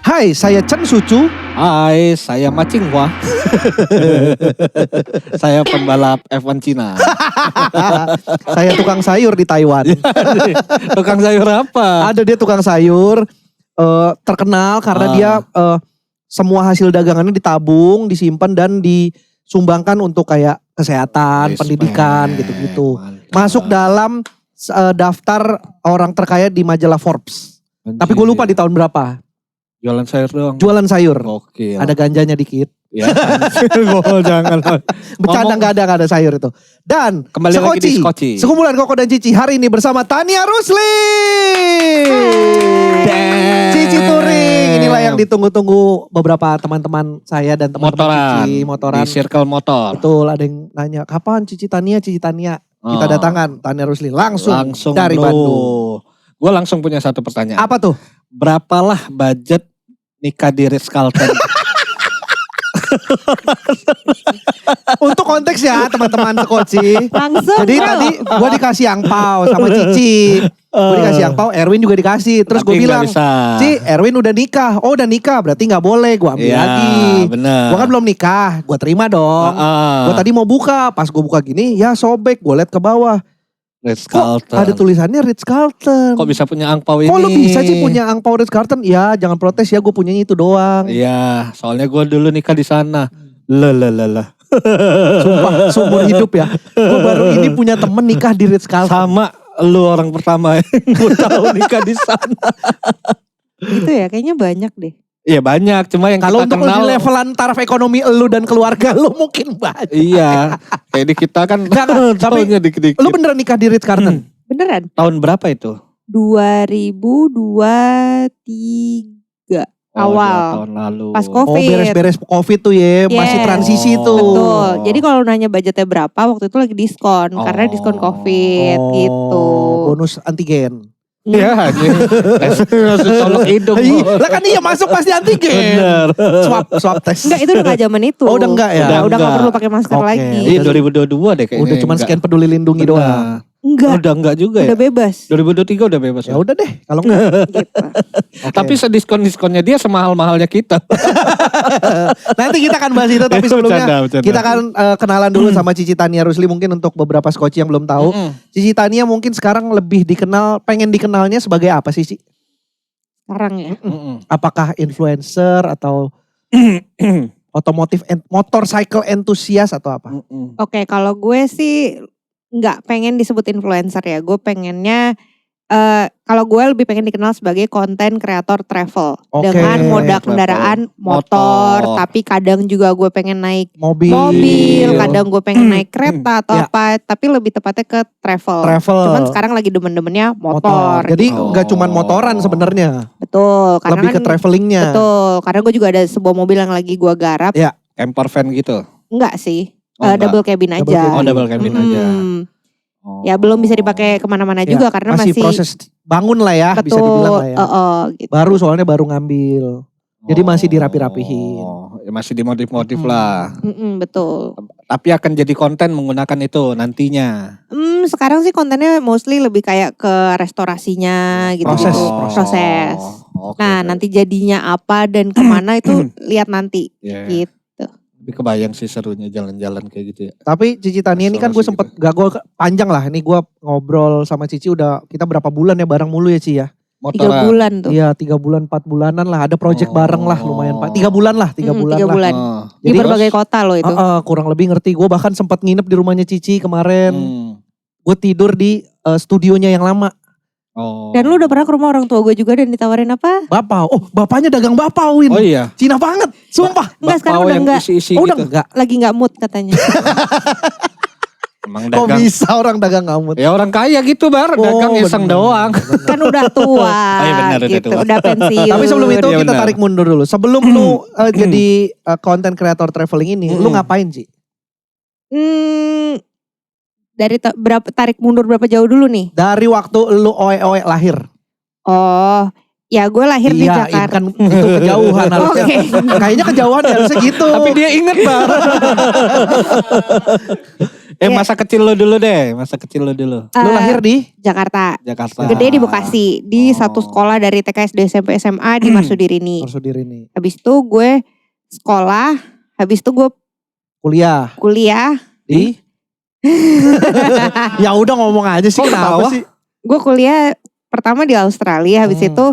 Hai, saya Chen Sucu. Hai, saya Macing Hua. Saya pembalap F1 Cina. Saya tukang sayur di Taiwan. Tukang sayur apa? Ada dia tukang sayur terkenal karena dia semua hasil dagangannya ditabung, disimpan dan disumbangkan untuk kayak kesehatan, Respect. pendidikan gitu-gitu. Mantap. Masuk dalam daftar orang terkaya di majalah Forbes. Tapi gue lupa di tahun berapa. Jualan sayur doang. Jualan sayur. Oke. Ada ganjanya dikit. Ya. Oh, jangan. Bercanda nggak ada sayur itu. Dan Kembali lagi di Skoci. Sekumpulan Koko dan Cici hari ini bersama Tania Rusli. Damn. Cici Touring. Inilah yang ditunggu-tunggu beberapa teman-teman saya dan teman-teman Cici. Motoran. Di circle motor. Betul, ada yang nanya kapan Cici Tania. Kita datangan Tania Rusli langsung dari bro. Bandung. Gue langsung punya satu pertanyaan. Apa tuh? Berapalah budget nikah di Ritz-Carlton? Untuk konteks ya teman-teman Skoci. Langsung Jadi bro. tadi gue dikasih angpau sama Cici. Gue dikasih angpau, Erwin juga dikasih. Terus gue Tapi bilang, nggak bisa. Ci, Erwin udah nikah. Oh udah nikah, berarti gak boleh. Gue ambil Iya, lagi. bener. Gue kan belum nikah, gue terima dong. Gue tadi mau buka, pas gue buka gini, ya sobek. Gue liat ke bawah. Kok Ritz-Carlton. ada tulisannya Ritz-Carlton. Kok bisa punya angpau ini? Kok lu bisa sih punya angpau Ritz-Carlton? Ya jangan protes ya, gue punyanya itu doang. Iya, soalnya gue dulu nikah di sana. Lah. Sumpah, seumur hidup ya. Gue baru ini punya temen nikah di Ritz-Carlton. Sama lu orang pertama yang gue tahu nikah di sana. Gitu ya, kayaknya banyak deh. Iya banyak, cuma yang Kalau kita untuk kenal. di levelan taraf ekonomi elu dan keluarga lu mungkin banyak. Iya, kayak di kita kan. Enggak, tapi taunya dikit-dikit. lu beneran nikah di Ritz-Carlton? Beneran? Tahun berapa itu? 2023 awal. 2 tahun lalu. Pas Oh COVID. beres-beres COVID tuh ya, masih Yes. transisi tuh. Betul. Jadi kalau nanya budgetnya berapa, waktu itu lagi diskon. Karena diskon COVID gitu. Bonus antigen. Iya, masih colok hidung. Lah kan iya masuk pasti antigen. Bener. Swab test. Enggak, itu udah gak zaman itu. Oh, udah enggak ya? Udah Enggak. gak perlu pakai masker Oke. lagi. Iya 2022 deh kayaknya. Udah cuman scan peduli lindungi Bener. doang. Enggak, Udah enggak juga ya? udah bebas. 2023 udah bebas Ya udah deh kalau enggak. Gitu. Oke. Tapi sediskon-diskonnya dia semahal-mahalnya kita. Nanti kita akan bahas itu tapi sebelumnya Bercanda. kita akan kenalan dulu sama Cici Tania Rusli mungkin untuk beberapa skoci yang belum tahu. Cici Tania mungkin sekarang lebih dikenal, pengen dikenalnya sebagai apa sih, Ci? Sekarang ya. Apakah influencer atau otomotif motorcycle enthusiast atau apa? Oke, kalau gue sih nggak pengen disebut influencer ya. Gue pengennya, kalau gue lebih pengen dikenal sebagai konten kreator travel. Oke, Dengan moda travel. kendaraan motor. Tapi kadang juga gue pengen naik mobil, kadang gue pengen naik kereta atau Ya. apa. Tapi lebih tepatnya ke travel. Travel. Cuman sekarang lagi demen-demennya motor. Jadi gitu. nggak cuman motoran sebenarnya, Betul. Karena lebih ke kan, travelingnya. betul. Karena gue juga ada sebuah mobil yang lagi gue garap. Ya. Camper van gitu. Enggak sih. Oh, enggak. Double cabin Double aja. cabin. Oh double cabin aja. Mm. Ya belum bisa dipakai kemana-mana Ya, juga karena masih masih proses bangun lah ya, bisa dibilang lah ya. gitu. Baru soalnya baru ngambil. Jadi masih dirapi-rapihin. Ya masih dimodif-modif lah. Betul. Tapi akan jadi konten menggunakan itu nantinya. Sekarang sih kontennya mostly lebih kayak ke restorasinya gitu. Proses. Proses. Oke, Nah oke. nanti jadinya apa dan kemana itu lihat nanti. Ya. Gitu. Tapi kebayang sih serunya jalan-jalan kayak gitu ya. Tapi Cici Tania ini kan gue Restorasi sempet, gak gue panjang lah. Ini gue ngobrol sama Cici udah, kita berapa bulan ya bareng mulu ya Ci ya? 3 Motoran. bulan tuh. Iya 3 bulan 4 bulanan lah. Ada project bareng lah lumayan Pak. 3 bulan lah, 3 bulan 3 lah. bulan. Oh. Di Jadi- berbagai kota loh itu. Kurang lebih ngerti. Gue bahkan sempat nginep di rumahnya Cici kemarin. Gue tidur di studionya yang lama. Oh. Dan lu udah pernah ke rumah orang tua gue juga dan ditawarin apa? Bapau. Oh bapaknya dagang bapau Win. Oh iya. Cina banget. Sumpah. Enggak, sekarang Bakpao udah yang enggak. isi-isi Oh udah gitu. enggak. Lagi nggak mood katanya. Emang Kok dagang. bisa orang dagang ngamut? Ya orang kaya gitu Bar, dagang iseng bener. doang. Kan udah tua Oh, iya benar, udah gitu, tua. udah pensiun. Tapi sebelum itu Iya, kita benar. tarik mundur dulu. Sebelum lu jadi content creator traveling ini, lu ngapain sih? Dari berapa tarik mundur berapa jauh dulu nih? Dari waktu lu oe-oe lahir. Oh, ya gue lahir di Iya, itu Jakarta. kan itu kejauhan harusnya. Oke. Kayaknya kejauhan ya, harusnya gitu. Tapi dia inget Bar. Masa kecil lo dulu deh. Masa kecil lo dulu. Lu lahir di Jakarta. Jakarta. Gede di Bekasi. Di satu sekolah dari TK, SD, SMP, SMA di Marsudirini. Marsudirini. Habis itu gue sekolah. Habis itu gue Kuliah kuliah. di Ya udah ngomong aja sih, Kok kenapa ketawa? sih? Gue kuliah pertama di Australia. Habis itu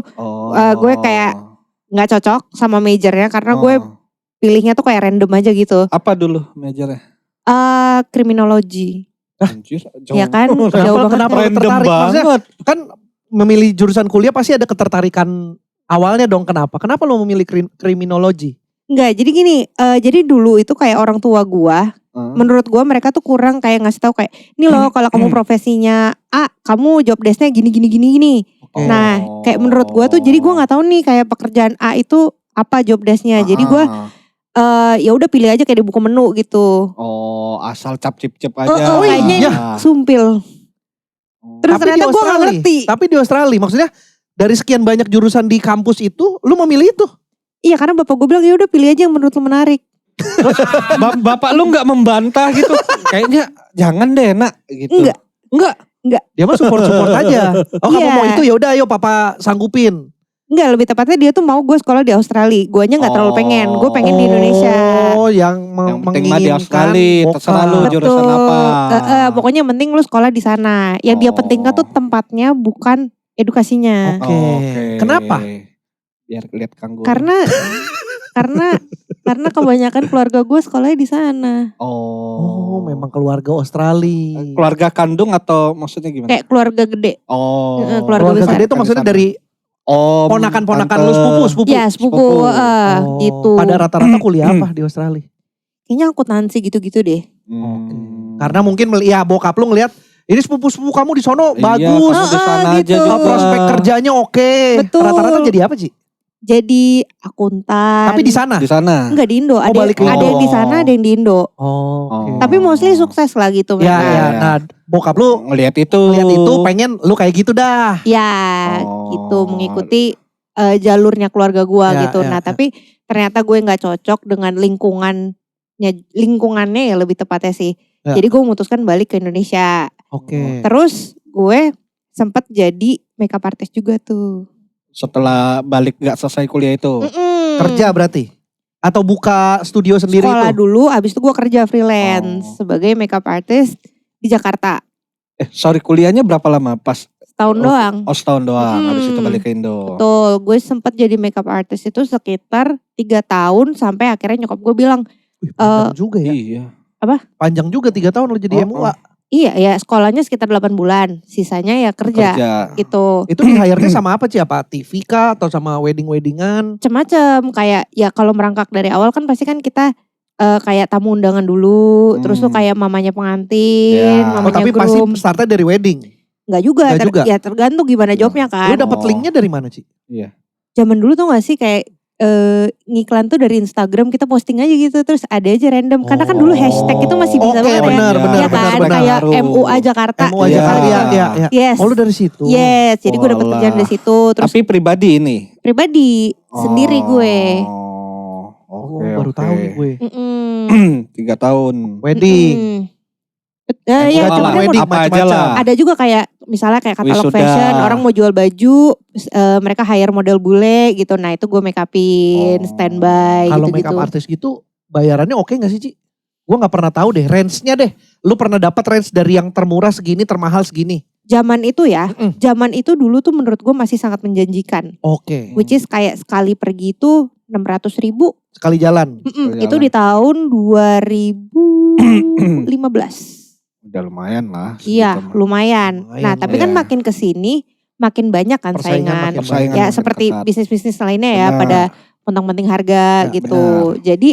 gue kayak nggak cocok sama majornya karena gue pilihnya tuh kayak random aja gitu. Apa dulu majornya? Kriminologi. Anjir, jauh. Ya kan, jauh banget. Kenapa lu Random tertarik? Maksudnya banget. kan memilih jurusan kuliah pasti ada ketertarikan awalnya dong. Kenapa? Kenapa lu memilih kriminologi? Enggak, jadi gini, jadi dulu itu kayak orang tua gua, menurut gua mereka tuh kurang kayak ngasih tahu kayak, ini loh kalau kamu profesinya A, kamu job desk-nya gini. Oke. Nah, kayak menurut gua tuh jadi gua nggak tahu nih kayak pekerjaan A itu apa job desk-nya. Jadi gua ya udah pilih aja kayak di buku menu gitu. Asal cap-cip-cip aja. Kayaknya ini sumpil. Terus Tapi ternyata di gua nggak Australia. ngerti. Tapi di Australia, maksudnya dari sekian banyak jurusan di kampus itu, lu memilih itu? Iya, karena bapak gue bilang ya udah pilih aja yang menurut lu menarik. Bapak lu gak membantah gitu? Kayaknya jangan deh nak gitu. Enggak. Dia mah support aja. Oh kamu Iya. mau itu ya udah ayo papa sanggupin. Enggak, lebih tepatnya dia tuh mau gue sekolah di Australia. Guanya nggak terlalu pengen. Gue pengen di Indonesia. Oh yang penting mah di menginginkan Australia, terserah lu bokap. jurusan apa. Pokoknya yang penting lu sekolah di sana. Yang dia pentingkan tuh tempatnya bukan edukasinya. Oke. Kenapa? Biar lihat Kang Guru. Karena kebanyakan keluarga gue sekolahnya di sana. Oh memang keluarga Australia. Keluarga kandung atau maksudnya gimana? Kayak keluarga gede. Keluarga besar. gede itu maksudnya dari ponakan-ponakan lu sepupu. Ya sepupu. Gitu. Pada rata-rata kuliah apa di Australia? Kayaknya akuntansi gitu-gitu deh. Karena mungkin ya bokap lu ngeliat ini sepupu-sepupu kamu di sono bagus. Kamu di sana aja gitu. juga. Prospek kerjanya oke. Betul. Rata-rata jadi apa sih? Jadi akuntan. Tapi di sana. Di sana. Enggak di Indo. Ada balik ke Indo. yang di sana, ada yang di Indo. Oke. Tapi mostly sukses lah gitu Ya, mereka. ya. Nah, bokap lu ngelihat itu. lihat itu pengen lu kayak gitu dah. Ya, gitu mengikuti jalurnya keluarga gua Ya, gitu. ya, Nah, ya. tapi ternyata gue nggak cocok dengan lingkungannya ya lebih tepatnya sih. Ya. Jadi gue memutuskan balik ke Indonesia. Oke. Terus gue sempat jadi makeup artist juga tuh. Setelah balik gak selesai kuliah itu. Kerja berarti? Atau buka studio sendiri Sekolah itu? dulu, abis itu gue kerja freelance sebagai makeup artist di Jakarta. Sorry, kuliahnya berapa lama? Pas Setahun doang. setahun doang. Habis itu balik ke Indo. Betul, gue sempat jadi makeup artist itu sekitar 3 tahun sampai akhirnya nyokap gue bilang, Wih, panjang juga ya. Iya. Panjang juga 3 tahun lu jadi MUA. iya ya sekolahnya sekitar 8 bulan, sisanya ya kerja gitu. Itu di hire-nya sama apa sih? Apa TV kah atau sama wedding-weddingan? Macem-macem kayak ya kalau merangkak dari awal kan pasti kan kita kayak tamu undangan dulu, terus tuh kayak mamanya pengantin, Ya. mamanya tapi pasti groom. startnya dari wedding. Enggak juga, Nggak juga? ya tergantung gimana jobnya kan. Lu dapet linknya dari mana sih? Zaman dulu tuh gak sih kayak ngiklan tuh dari Instagram kita posting aja gitu terus ada aja random karena kan dulu hashtag itu masih bisa Oke, banget benar, ya. benar, Ya benar, kan benar. kayak Baru. MUA Jakarta. MUA Iya. Jakarta, ya. Yes. Oh lu dari situ? Yes, jadi gue dapet Walah. kerjaan dari situ terus Tapi pribadi ini. pribadi sendiri gue. Oh, baru tahu nih gue. 3 tahun. Wedding. Ya, Enggak, cuman cuma wedding apa aja macam-macam. lah. ada juga kayak misalnya kayak katalog Wisuda. fashion orang mau jual baju mereka hire model bule gitu. Nah itu gue make upin, standby Kalau gitu-gitu. makeup artist gitu bayarannya oke gak sih Ci? Gue gak pernah tahu deh range-nya deh. Lu pernah dapat range dari yang termurah segini, termahal segini? Zaman itu ya, zaman itu dulu tuh menurut gue masih sangat menjanjikan. Oke. Which is kayak sekali pergi itu 600.000. Sekali jalan. Itu di tahun 2015. Udah lumayan lah. Iya, segitu mah. lumayan. Nah, Lumayan, tapi kan iya. makin kesini makin banyak kan Persaingan saingan. makin Ya makin seperti ketat. bisnis-bisnis lainnya ya Benar. pada pontang-panting harga Ya, gitu. Jadi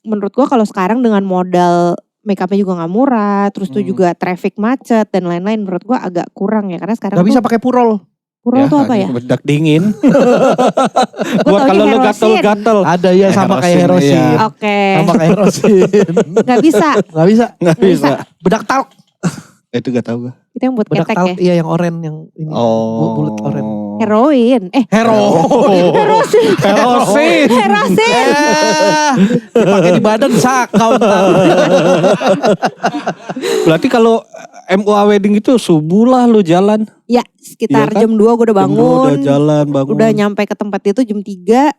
menurut gua kalau sekarang dengan modal make upnya juga gak murah, terus tuh juga traffic macet dan lain-lain, menurut gua agak kurang ya karena sekarang Gak bisa pakai purol. purol tuh apa ya? Bedak dingin. taunya Buat kalau lu Herosin. gatel-gatel. Ada ya sama kayak Herosin, Herosin. iya. Oke, Sama kayak Herosin. nggak bisa. Gak bisa. Nggak bisa. Bedak talk. Itu gak tahu gue. Itu yang buat Bedak ketek talk ya. iya yang oranye yang ini. Bulat oranye. Heroin. Herosin. Herosin. Herosin. Pakai di badan sakau ntar. Berarti kalau MUA wedding itu subuh lah lu jalan. Ya sekitar Iya kan? jam 2 gue udah Jam dua bangun. udah jalan bangun. Udah nyampe ke tempat itu jam 3. Udah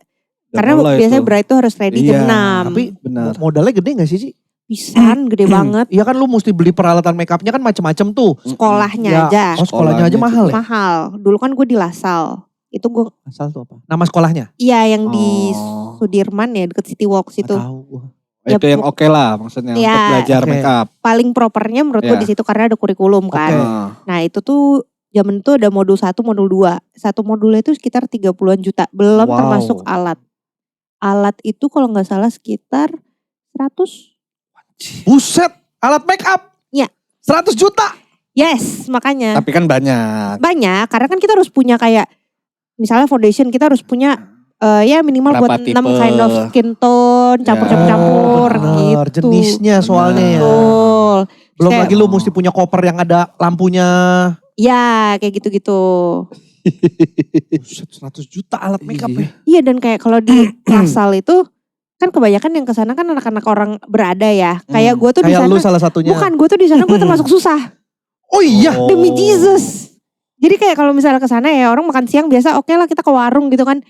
Karena mulai biasanya tuh. bride itu harus ready Iya, jam 6. Tapi benar. modalnya gede gak sih? Pisan gede banget. Iya kan lu mesti beli peralatan makeupnya kan macem-macem tuh. Sekolahnya Ya, aja. Oh sekolahnya aja Sekolahnya mahal ya? Mahal. Dulu kan gue di Lasal. Itu gue, Asal tuh apa? Nama sekolahnya? iya yang di Oh. Sudirman ya deket City Walk situ. Gak tahu gua. Ya, Itu yang oke lah maksudnya Ya, untuk belajar oke. make up. Paling propernya menurut gue Iya. di situ karena ada kurikulum kan. Oke. Nah itu tuh zaman itu ada modul 1, modul 2. Satu modulnya itu sekitar 30-an juta. Belum Wow. termasuk alat. Alat itu kalau gak salah sekitar 100. Buset, alat make up. Iya. 100 juta. Yes, makanya. Tapi kan banyak. Banyak, karena kan kita harus punya kayak, misalnya foundation kita harus punya ya minimal Berapa buat 6 tipe? kind of skin tone, campur-campur bener. gitu. Jenisnya soalnya ya. Betul. Belum Kayak- lagi lu mesti punya koper yang ada lampunya. Ya kayak gitu-gitu. Buset, 100 juta alat make up ya. Iya dan kayak kalau di Lasal itu kan kebanyakan yang kesana kan anak-anak orang berada ya. Kayak gue tuh di Kayak sana. lu salah satunya. Bukan, gue tuh di sana gue termasuk susah. Oh iya. Demi Jesus. Jadi kayak kalau misalnya kesana ya orang makan siang biasa oke lah kita ke warung gitu kan.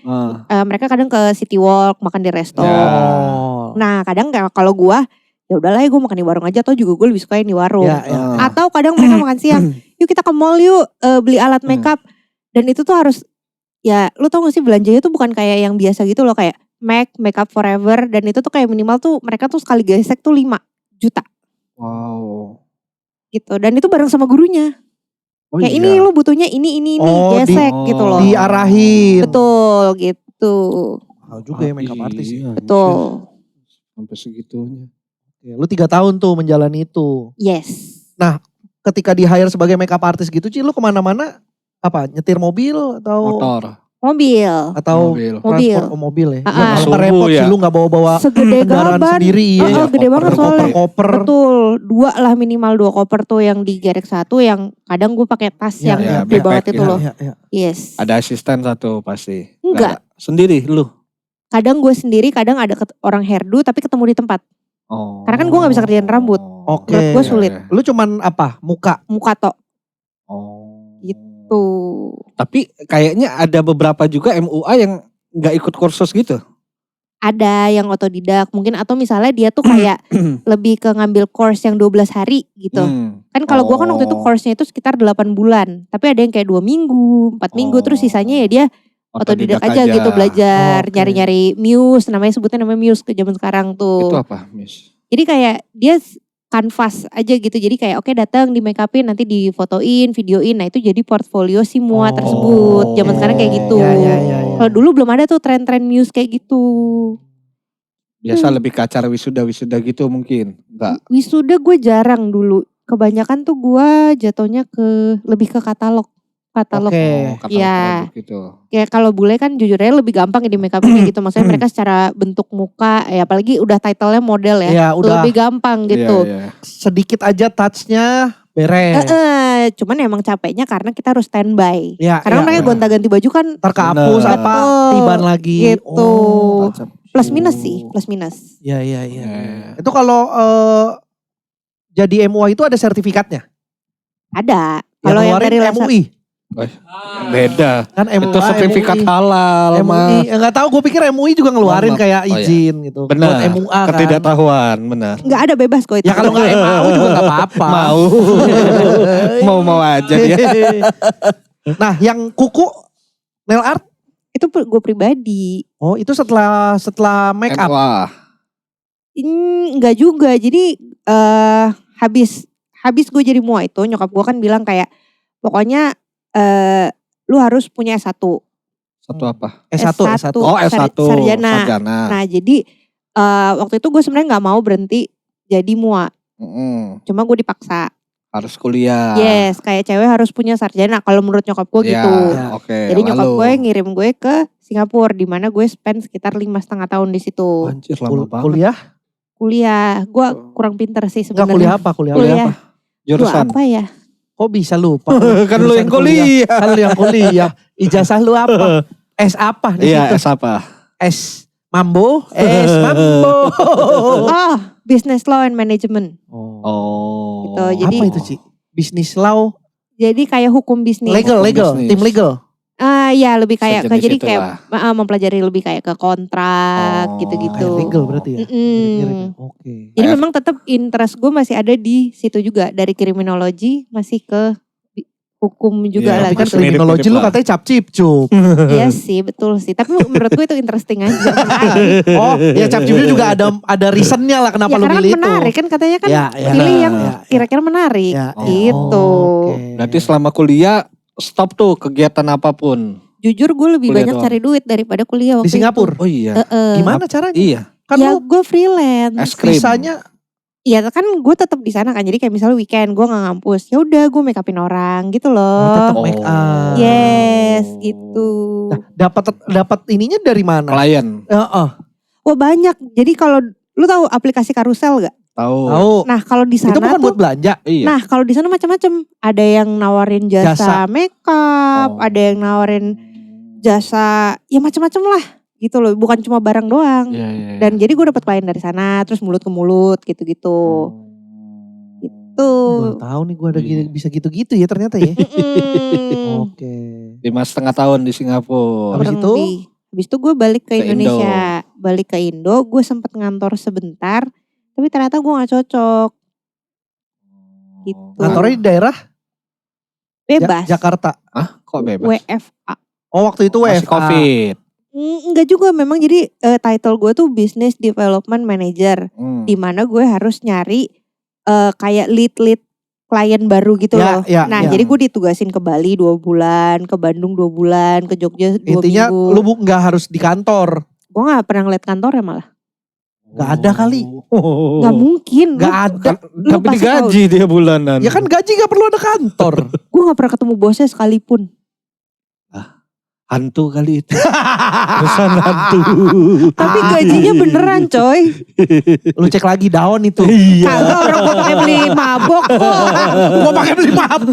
Mereka kadang ke City Walk makan di resto. Ya. Oh. Nah kadang kayak kalau gue ya udahlah ya gue makan di warung aja atau juga gue lebih suka yang di warung. Ya, ya. Atau kadang mereka makan siang. Yuk kita ke mall yuk beli alat makeup. Dan itu tuh harus ya lu tau gak sih belanjanya tuh bukan kayak yang biasa gitu loh kayak makeup forever. Dan itu tuh kayak minimal tuh mereka tuh sekali gesek tuh 5 juta Wow. gitu. Dan itu bareng sama gurunya. Oh Kayak iya. ini lu butuhnya ini Oh, gesek gitu loh. Diarahin. Betul gitu. Mahal juga ya make up artis. Iya, Betul. Sampai segitunya. Oke, lu 3 tahun tuh menjalani itu. Yes. Ketika di hire sebagai make up artis gitu Ci, lu kemana-mana apa? Nyetir mobil atau Motor. Mobil. Mobil. transport mobil ya? Ah, Ya, kalau nggak repot Subuh sih ya. lu gak bawa-bawa Segede kendaraan gaban. sendiri ya. Oh, gede banget soalnya. Koper-koper. Betul, 2 lah minimal 2 koper tuh yang digerek 1 yang kadang gue pakai tas Ya, yang ya, gede banget backpack itu ya. loh. Ya. Yes. Ada asisten satu pasti. Enggak. Nggak ada. Sendiri lu. Kadang gue sendiri, kadang ada orang hairdo tapi ketemu di tempat. Oh. Karena kan gue nggak bisa kerjain rambut. Oke. Menurut gue sulit. Ya, ya. Lu cuman apa? Muka. Muka tok Oh. tuh. Tapi kayaknya ada beberapa juga MUA yang nggak ikut kursus gitu. Ada yang otodidak mungkin atau misalnya dia tuh kayak lebih ke ngambil course yang 12 hari gitu. Kan kalau gue kan waktu itu Oh. course-nya itu sekitar 8 bulan. Tapi ada yang kayak 2 minggu, 4 minggu. Terus sisanya ya dia otodidak aja gitu belajar. Oke. Nyari-nyari muse, namanya muse ke zaman sekarang tuh. Itu apa, Miss? Jadi kayak dia kanvas aja gitu. Jadi kayak oke datang di make upin nanti difotoin, videoin. Nah itu jadi portfolio si mua tersebut. Zaman sekarang kayak gitu. Ya. Kalau dulu belum ada tuh tren-tren muse kayak gitu. Biasa lebih ke acara wisuda-wisuda gitu mungkin. Enggak. Wisuda gue jarang dulu. Kebanyakan tuh gue jatuhnya ke lebih ke katalog. Katalog. Oke. Katalog Iya. produk gitu. Kayak kalau bule kan jujur aja lebih gampang ya di make upin gitu. Maksudnya mereka secara bentuk muka ya apalagi udah title-nya model ya. Ya, Tuh udah. lebih gampang gitu. Iya, iya. Sedikit aja touch-nya beres. Cuman emang capeknya karena kita harus standby. Ya, Karena ya, mereka ya. gonta-ganti baju kan Ntar kehapus Bener. apa, Betul. tiban lagi. Gitu. Touch up. plus minus sih, plus minus. Iya. Iya. Itu kalau jadi MUA itu ada sertifikatnya? Ada. Kalau yang dari ngeluarin MUI. Beda. Kan MUA, Itu sertifikat MUI. halal mah. MUI, enggak tahu, gue pikir MUI juga ngeluarin Maaf. kayak Oh, iya. izin gitu. Buat Benar. MUA kan. Ketidaktahuan, benar. Nggak ada bebas kok itu. Ya kalau nggak MAU juga nggak apa-apa. Mau aja dia. Nah, yang kuku nail art, Itu gue pribadi. oh itu setelah make up. Wah. Enggak juga. Jadi habis gue jadi mua itu nyokap gue kan bilang kayak pokoknya lu harus punya S1. Satu apa? S1. Oh S1. Sarjana. Nah jadi waktu itu gue sebenarnya nggak mau berhenti jadi mua. Cuma gue dipaksa. Harus kuliah. Yes, kayak cewek harus punya sarjana kalau menurut nyokap gue Ya, gitu. Oke. Jadi nyokap lalu. gue ngirim gue ke Singapura di mana gue spend sekitar 5,5 tahun di situ. Anjir lama banget. Kuliah? Kuliah, gue kurang pinter sih Enggak sebenarnya. kuliah apa? Kuliah apa? Dua Jurusan. apa ya? Kok bisa lupa? Kan lu yang kuliah. Kan lu yang kuliah. Ijazah lu apa? S apa di Iya, situ? S apa? S Mambo. S Mambo. Oh, business law and management. Oh. Gitu, jadi- apa itu Ci? Bisnis law, Jadi kayak hukum bisnis. legal, bisnis. tim legal. Ya lebih kayak Sejenis jadi kayak itulah. mempelajari lebih kayak ke kontrak Oh, gitu-gitu. Kayak legal berarti ya. Mm-mm. Mirip-mirip ya? Oke. Jadi memang tetap interest gue masih ada di situ juga, dari kriminologi masih ke hukum juga Iya, lah Tapi kan gitu. kriminologi Mirip-mirip lu lah. katanya cap-cip cup. Iya sih, betul sih. Tapi menurut gue itu interesting aja, menarik. Oh, ya cap-cip juga ada reasonnya lah kenapa Ya lu karena milih itu. menarik kan katanya kan Ya, ya. pilih yang Ya, ya. kira-kira menarik Ya, ya. gitu. Oh, oke. Berarti selama kuliah stop tuh kegiatan apapun. Jujur gue lebih Kuliah banyak doang. cari duit daripada kuliah waktu Di Singapura. Oh iya. itu. Gimana caranya? Iya. Kan Ya lu gue freelance. Es krim. visanya Iya kan gue tetap di sana kan. Jadi kayak misalnya weekend gue nggak ngampus. Ya udah gue make upin orang gitu loh. tetap make up. Yes gitu. Nah, dapat ininya dari mana? Klien. Heeh. Wah banyak. Jadi kalau lu tahu aplikasi Karusel gak? Tahu. Tahu. Nah kalau di sana Itu bukan tuh, buat belanja. Iya. nah kalau di sana macam-macam. Ada yang nawarin Jasa. jasa make up, Oh. ada yang nawarin jasa, ya macam-macam lah gitu loh. Bukan cuma barang doang. Iya, iya, iya. Dan jadi gue dapat klien dari sana, terus mulut ke mulut gitu-gitu. Baru Tuh. tahu nih gue ada Iya. bisa gitu-gitu ya ternyata ya. Mm-mm. Oke. 5,5 tahun di Singapura. Habis Kurang itu? lebih. Habis itu gue balik ke Ke Indonesia. Balik ke Indo, gue sempet ngantor sebentar. Tapi ternyata gue gak cocok. Gitu. Kantornya di daerah Bebas. Jakarta. Hah? Kok bebas? WFA. Oh waktu itu Masih WFA. COVID. Enggak juga, memang jadi title gue tuh Business Development Manager. Hmm. Di mana gue harus nyari kayak lead klien baru gitu Ya, loh. ya, Nah ya. jadi gue ditugasin ke Bali 2 bulan, ke Bandung 2 bulan, ke Jogja 2 Intinya minggu. lu nggak harus di kantor. Gue gak pernah ngeliat kantornya malah. Nggak ada kali. Oh. Gak mungkin. Nggak ada. Lu Tapi pasti digaji dia bulanan. Ya kan gaji gak perlu ada kantor. Gue gak pernah ketemu bosnya sekalipun. Hantu kali itu. Perusahaan hantu. Tapi gajinya beneran coy. Lu cek lagi daun itu. Iya. Kagak orang gue pakai beli mabok kok. Gua pakai beli mabok.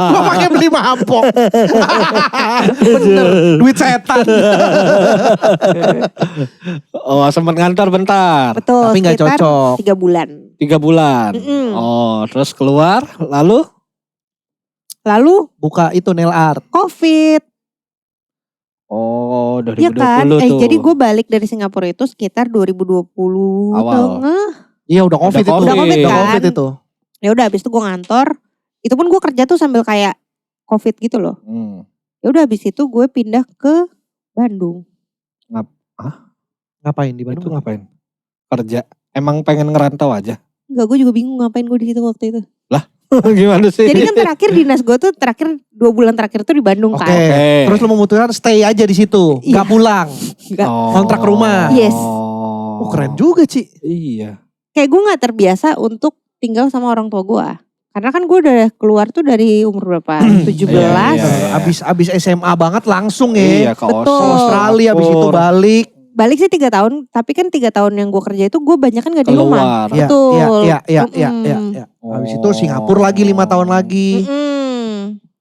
Gua pakai beli mabok. Bener. Duit setan. Oh sempat ngantor bentar. Betul. Tapi nggak sekitar cocok. 3 bulan. 3 bulan. Mm-mm. Oh terus keluar lalu? Lalu Buka itu nail art. Covid. Oh 2020 Ya kan. tuh. Jadi gue balik dari Singapura itu sekitar 2020 Awal. tengah. Iya udah covid Udah itu. Covid. Udah Covid Udah kan? covid itu. Ya udah habis itu gue ngantor. Itu pun gue kerja tuh sambil kayak Covid gitu loh. Hmm. Ya udah habis itu gue pindah ke Bandung. Ngapain di Itu Bandung? ngapain? Kerja. Emang pengen ngerantau aja? Enggak, gue juga bingung ngapain gue di situ waktu itu. Gimana sih? Jadi kan terakhir dinas gue tuh 2 bulan terakhir tuh di Bandung Oke. kan. Terus lu memutuskan stay aja di situ. Iya. Gak pulang. Enggak. kontrak rumah. Yes. Oh keren juga Ci. Iya. Kayak gue gak terbiasa untuk tinggal sama orang tua gue. Karena kan gue udah keluar tuh dari umur berapa? 17. Iya, iya. Abis SMA banget langsung ya. Iya ke Betul. Oslo, Australia abis itu Singapura. balik. Balik sih 3 tahun. Tapi kan 3 tahun yang gue kerja itu gue banyak kan gak di rumah. Keluar. Iya, Betul. iya, iya, iya, Mm-mm. iya, iya. Habis itu Oh. Singapura lagi 5 tahun lagi.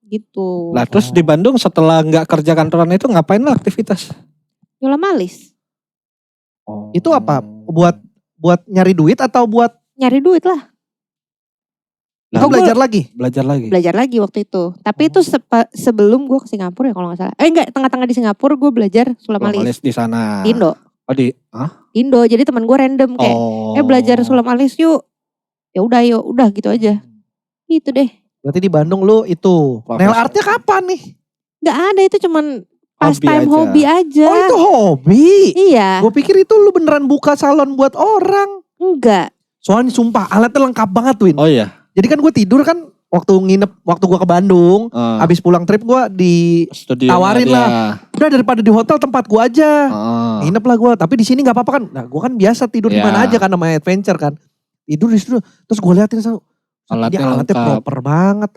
Gitu. Lah terus di Bandung setelah nggak kerja kantoran itu ngapain lah aktivitas? Nyola malis. Itu apa? Buat nyari duit atau buat Nyari duit lah. itu Oh, gua- belajar lagi? Belajar lagi. Belajar lagi waktu itu. Tapi itu sebelum gue ke Singapura ya kalau gak salah. Enggak, tengah-tengah di Singapura gue belajar sulap Sulap alis. alis di sana. Di Indo. Oh di? Hah? Indo. Jadi teman gue random kayak, Oh. belajar sulap alis yuk. Ya udah yuk, udah gitu aja. Gitu deh. Berarti di Bandung lu itu. Profesor. Nail artnya kapan nih? Gak ada, itu cuman pastime aja. hobi aja. Oh itu hobi. Iya, Gue pikir itu lu beneran buka salon buat orang. enggak. Soalnya sumpah alatnya lengkap banget Win. Oh iya. Jadi kan gue tidur kan waktu gue ke Bandung. Abis pulang trip gue Studio tawarin dia. lah. Udah daripada di hotel tempat gue aja. Ah. Nginep lah gue. Tapi di sini gak apa-apa kan. Nah gue kan biasa tidur di Ya. mana aja kan namanya adventure kan. Tidur di situ. Terus gue liatin Alatnya alatnya lengkap. proper banget.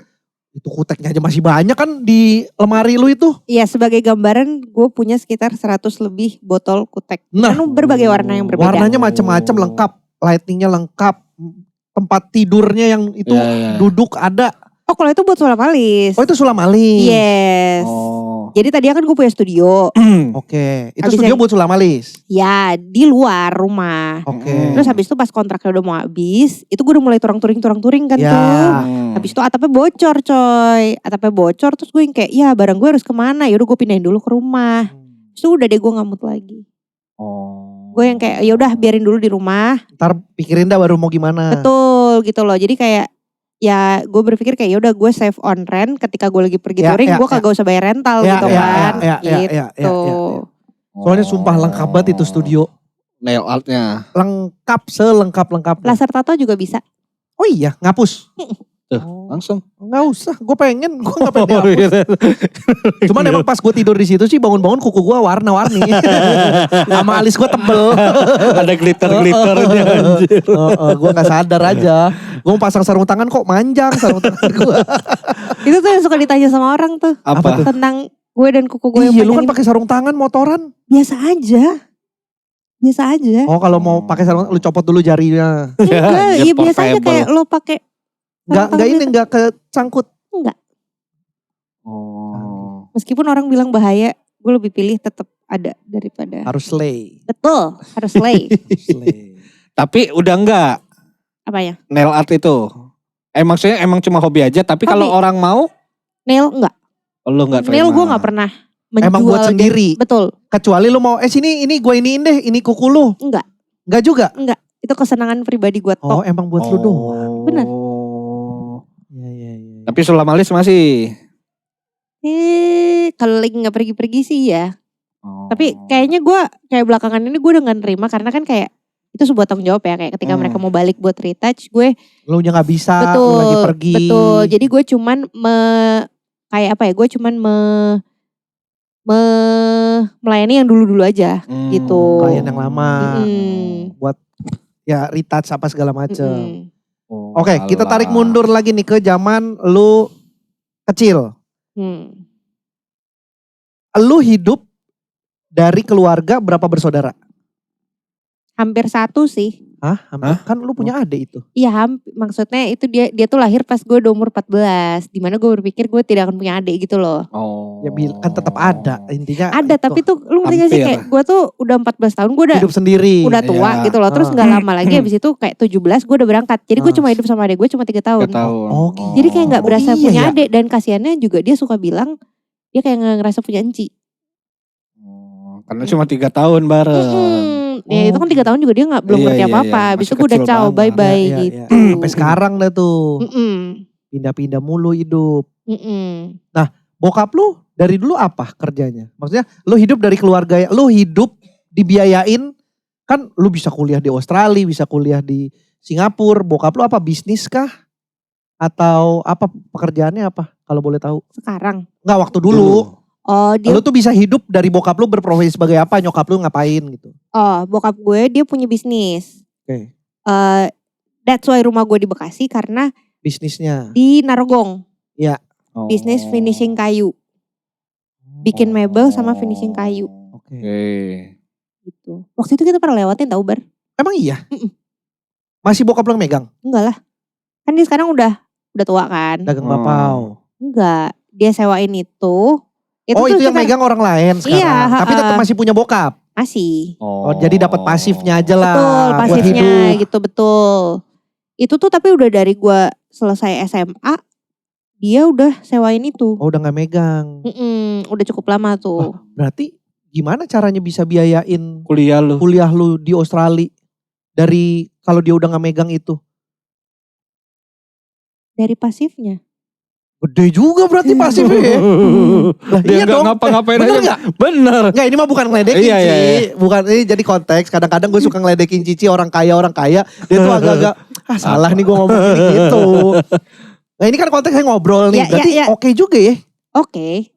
Itu kuteknya aja masih banyak kan di lemari lu itu. Iya, sebagai gambaran gue punya sekitar 100 lebih botol kutek. Nah, Kan berbagai warna yang berbeda. warnanya macam-macam lengkap. Lightingnya lengkap. Tempat tidurnya yang itu Iya, iya. duduk ada. Oh kalau itu buat sulap alis. Oh itu sulam alis. Yes. Oh. Jadi tadi kan gue punya studio. Oke. Itu Habis studio yang- buat sulam alis. Ya di luar rumah. Oke. Terus habis itu pas kontraknya udah mau habis. Itu gue udah mulai turang-turing kan Ya. tuh. Habis itu atapnya bocor coy. Atapnya bocor terus gue yang kayak ya barang gue harus kemana. Yaudah gue pindahin dulu ke rumah. Terus udah deh gue ngamut lagi. Oh. Gue yang kayak ya udah biarin dulu di rumah. Ntar pikirin dah baru mau gimana. Betul gitu loh. Jadi kayak ya gue berpikir kayak ya udah gue save on rent ketika gue lagi pergi Ya, touring ya, gue kagak usah bayar rental Ya, gitu ya, kan. ya, ya, Gitu. ya, ya, ya. Soalnya sumpah lengkap banget itu studio. Nail artnya. Lengkap selengkap-lengkapnya. Laser tato juga bisa. Oh iya ngapus. Tuh, langsung. Nggak usah, gue pengen, gue nggak pengen hapus. Cuman emang pas gue tidur di situ sih bangun-bangun kuku gue warna-warni, sama alis gue tebel. Ada glitter-glitternya anjir. Gue nggak sadar aja. Gue mau pasang sarung tangan kok manjang sarung tangan gue. Itu tuh yang suka ditanya sama orang tuh. Apa? Tentang gue dan kuku gue yang Iya, lu kan panjang pakai sarung tangan motoran. biasa aja. Biasa aja. Oh kalau mau pakai sarung, lu copot dulu jarinya. Enggak, iya Dia biasa aja portable. kayak lo pakai. Nggak ini nggak kecangkut. Oh. Meskipun orang bilang bahaya, gue lebih pilih tetap ada daripada. Harus slay. Betul, harus lay. Slay. Tapi udah enggak Apa ya? nail art itu. Maksudnya emang cuma hobi aja. Tapi kalau Hobi. orang mau, Nail enggak. lu enggak terima. Nail gue enggak pernah menjual. Emang buat sendiri. Betul, Kecuali lu mau sini ini gue iniin deh, ini kuku lu. enggak. Enggak juga. Enggak. Itu kesenangan pribadi gue Oh tok. emang buat lu doang. Bener. Iya iya iya. Tapi sulam alis masih. Kalau lagi nggak pergi-pergi sih ya. Oh. Tapi kayaknya gue kayak belakangan ini gue udah gak nerima karena kan kayak itu sebuah tanggung jawab ya kayak ketika mereka mau balik buat retouch gue Lu nya nggak bisa, betul lu lagi pergi. betul. Jadi gue cuman kayak apa ya? Gue cuman melayani yang dulu-dulu aja gitu. Klien yang lama. Mm-mm. Buat ya retouch apa segala macem. Mm-mm. Oh, Oke, kita alah. tarik mundur lagi nih ke zaman lu kecil. Lu hidup dari keluarga berapa bersaudara? Hampir satu sih. Hah? Kan lu punya adik itu. Iya maksudnya itu dia tuh lahir pas gue udah umur 14. Dimana gue berpikir gue tidak akan punya adik gitu loh. Oh. Ya kan tetap ada. Intinya Ada itu. tapi tuh lu ngerti gak sih Hampir. kayak gue tuh udah 14 tahun gue udah hidup sendiri. udah tua Iya. gitu loh. Terus gak lama lagi habis itu kayak 17 gue udah berangkat. Jadi gue Ah. cuma hidup sama adik gue cuma 3 tahun. 3 tahun. Oh, gitu. Jadi kayak gak berasa iya punya ya? adik. Dan kasihannya juga dia suka bilang dia kayak gak ngerasa punya enci. Karena cuma 3 tahun bareng. Ya itu kan 3 tahun juga dia belum Iya, ngerti iya, apa-apa. iya. Habis itu Masih gue udah kecil ciao banget. bye-bye Iya, iya, gitu. iya. Sampai sekarang dah tuh. Mm-mm. Pindah-pindah mulu hidup. Mm-mm. Bokap lu dari dulu apa kerjanya? Maksudnya lu hidup dari keluarga, lu hidup dibiayain. Kan lu bisa kuliah di Australia, bisa kuliah di Singapura. Bokap lu apa bisnis kah? Atau apa pekerjaannya apa? Kalau boleh tahu. Sekarang. Enggak waktu dulu. Oh dia Lu tuh bisa hidup dari bokap lu berprofesi sebagai apa? Nyokap lu ngapain gitu. bokap gue dia punya bisnis. Oke. That's why rumah gue di Bekasi karena Bisnisnya. di Narogong. Oh. Bisnis finishing kayu. Bikin mebel sama finishing kayu Oke. Oke. gitu. Waktu itu kita pernah lewatin tau Bar? Emang iya? Mm-mm. Masih bokap lu yang megang? Enggak lah. Kan dia sekarang udah tua kan? Dagang Oh. bapau. Enggak. Dia sewain itu. Oh tuh itu yang kita- megang orang lain sekarang. Iya, Tapi tetap masih punya bokap. Masih. Oh jadi dapat pasifnya aja lah. Betul buat pasifnya hidup. gitu betul. Itu tuh tapi udah dari gue selesai SMA. Dia udah sewain itu. Oh udah gak megang. Udah cukup lama tuh. Berarti gimana caranya bisa biayain Kuliah lu. kuliah lu di Australia? Dari kalau dia udah gak megang itu. Dari pasifnya. Gede juga berarti pasifnya ya. Lah, Dia nggak ngapa-ngapain Bener aja. nggak? Bener. Enggak ini mah bukan ngeledekin Iya, Ci. iya, iya. Bukan ini jadi konteks. Kadang-kadang gue suka ngeledekin Cici orang kaya. Dia tuh agak-agak salah nih gue ngomong gini gitu. Nah ini kan konteksnya ngobrol nih. Ya, Berarti ya, ya. oke juga ya. Oke.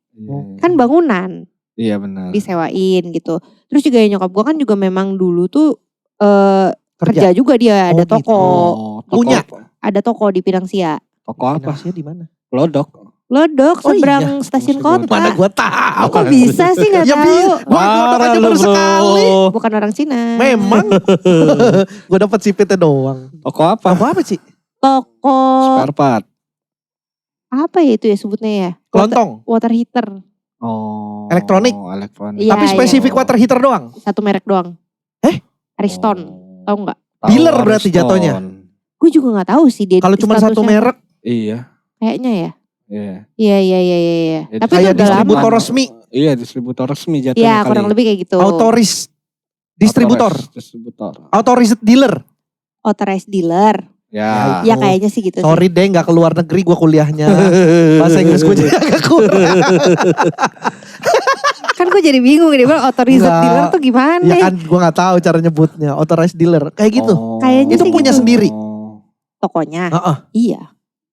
Kan bangunan. Iya benar. Disewain gitu. Terus juga ya nyokap gue kan juga memang dulu tuh Kerja. kerja juga dia. Ada Oh, gitu. toko. Punya? Ada toko di Pinangsia. Toko apa? Finansinya di mana? Lodok. Lodok Oh, seberang stasiun Masih kota. Mana gue tahu. Kok bisa sih gak Ya tahu? Gue godok aja baru sekali. Bukan orang Cina. Memang. Gue dapet sipitnya doang. Toko apa? Apa sih? Toko Spare part. apa ya itu ya sebutnya ya? Kelontong. Water heater. Oh. Elektronik. Elektronik. Iya, Tapi spesifik water heater doang. Satu merek doang. Ariston. Tahu nggak? Tahu Dealer berarti Ariston. jatuhnya. Gue juga nggak tahu sih dia. Kalau cuma satu statusnya. merek Iya. Kayaknya ya. Iya. Iya. Itu Tapi itu kayak udah lama. distributor resmi. Iya, distributor resmi jatuhnya Iya kali. kurang lebih kayak gitu. Autoris distributor. Distributor. Authorized dealer. Authorized dealer. Ya. Ya kayaknya sih gitu. Sorry deh gak ke luar negeri gue kuliahnya. Bahasa Inggris gue jadi agak kurang. Kan gue jadi bingung dia bilang authorized Enggak. dealer tuh gimana? Ya kan gue gak tahu cara nyebutnya. Authorized dealer. Kayak gitu. Kayaknya Itu sih punya gitu. sendiri. Tokonya. Heeh. Iya.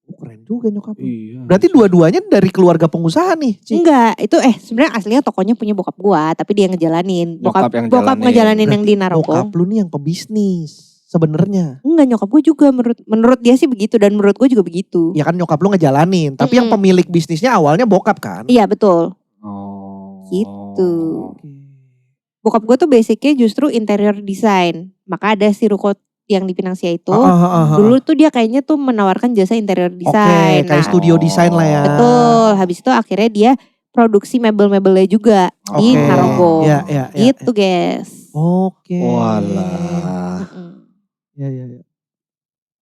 Keren juga nyokap. Iya. Berarti dua-duanya dari keluarga pengusaha nih. Ci. Enggak, itu sebenarnya aslinya tokonya punya bokap gua, tapi dia ngejalanin. Bokap yang bokap jalanin. ngejalanin yang di Bokap Narogong. lu nih yang pebisnis sebenarnya. Enggak, nyokap gua juga menurut dia sih begitu dan menurut gua juga begitu. Ya kan nyokap lu ngejalanin. Tapi yang pemilik bisnisnya awalnya bokap kan. Iya, betul. Oh. Gitu. Bokap gua tuh basicnya justru interior design. Maka ada si ruko yang di Pinangsia itu. Dulu tuh dia kayaknya tuh menawarkan jasa interior design. Oke, kayak studio desain lah ya. Betul. Habis itu akhirnya dia produksi mebel-mebelnya juga di Oke. Narogong. Ya. Gitu, guys. Oke. Walah. Ya.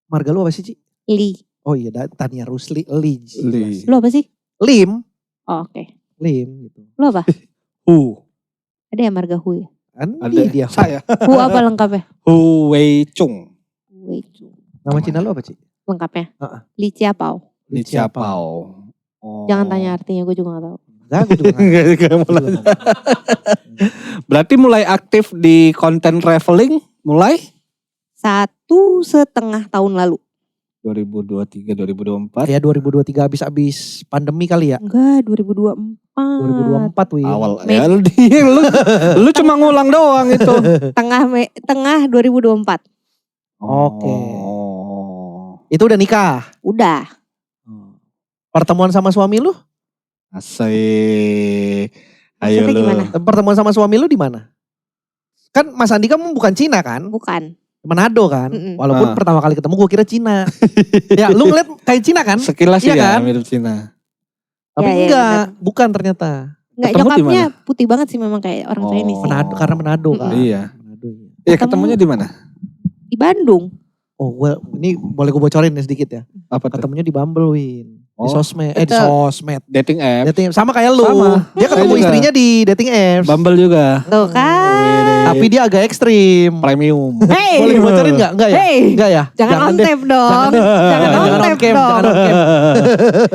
Marga lu apa sih, Ci? Li. Oh iya, Tania Rusli, Li. Li. Lu apa sih? Lim, Oh, oke. Lim gitu. Lu apa? Ada ya marga Hu ya? Kan Ada dia. saya. Hu apa lengkapnya? Hu Wei Chung. Wei Chu. Nama Cina lu apa, Ci? Lengkapnya? Heeh. Li Chiapao. Li Chiapao. Oh. Jangan tanya artinya, gue juga gak tahu. Enggak, gue juga nggak. Berarti mulai aktif di konten traveling mulai 1,5 tahun lalu. 2023 2024 Ya 2023 habis pandemi kali ya. Enggak, 2024. 2024 wih. awal ya lu cuma ngulang doang itu. Tengah 2024. Oke. Oh. Itu udah nikah. Udah. Pertemuan sama suami lu? Asik. Ayo Maksudnya lu. gimana? Pertemuan sama suami lu di mana? Kan Mas Andi kamu bukan Cina kan? Bukan. Manado kan? Mm-mm. Walaupun pertama kali ketemu gue kira Cina. Ya lu ngeliat kayak Cina kan? Sekilas Iya ya kan? mirip Cina. Tapi Ya, enggak, bukan ternyata. Enggak, Ketemu di nyokapnya putih banget sih memang kayak orang Chinese sih. Manado, karena Manado kan. Iya. Manado, iya. Iya, Ketemu- ketemunya di mana? Di Bandung. Oh, ini boleh gue bocorin ya sedikit ya. Apa tuh? Ketemunya di Bumble, Win. Di Oh. sosmed. Di Itu- sosmed. Dating app. Dating, sama kayak lu. Sama. Dia ketemu Saya juga. istrinya di dating apps. Bumble juga. Tuh kan. Tapi dia agak ekstrim. Premium. Hey. Boleh dibocorin gak? Enggak ya? Hey. Enggak ya? Jangan on deh. tape dong. Jangan on Jangan on tape cam, dong. jangan on cam.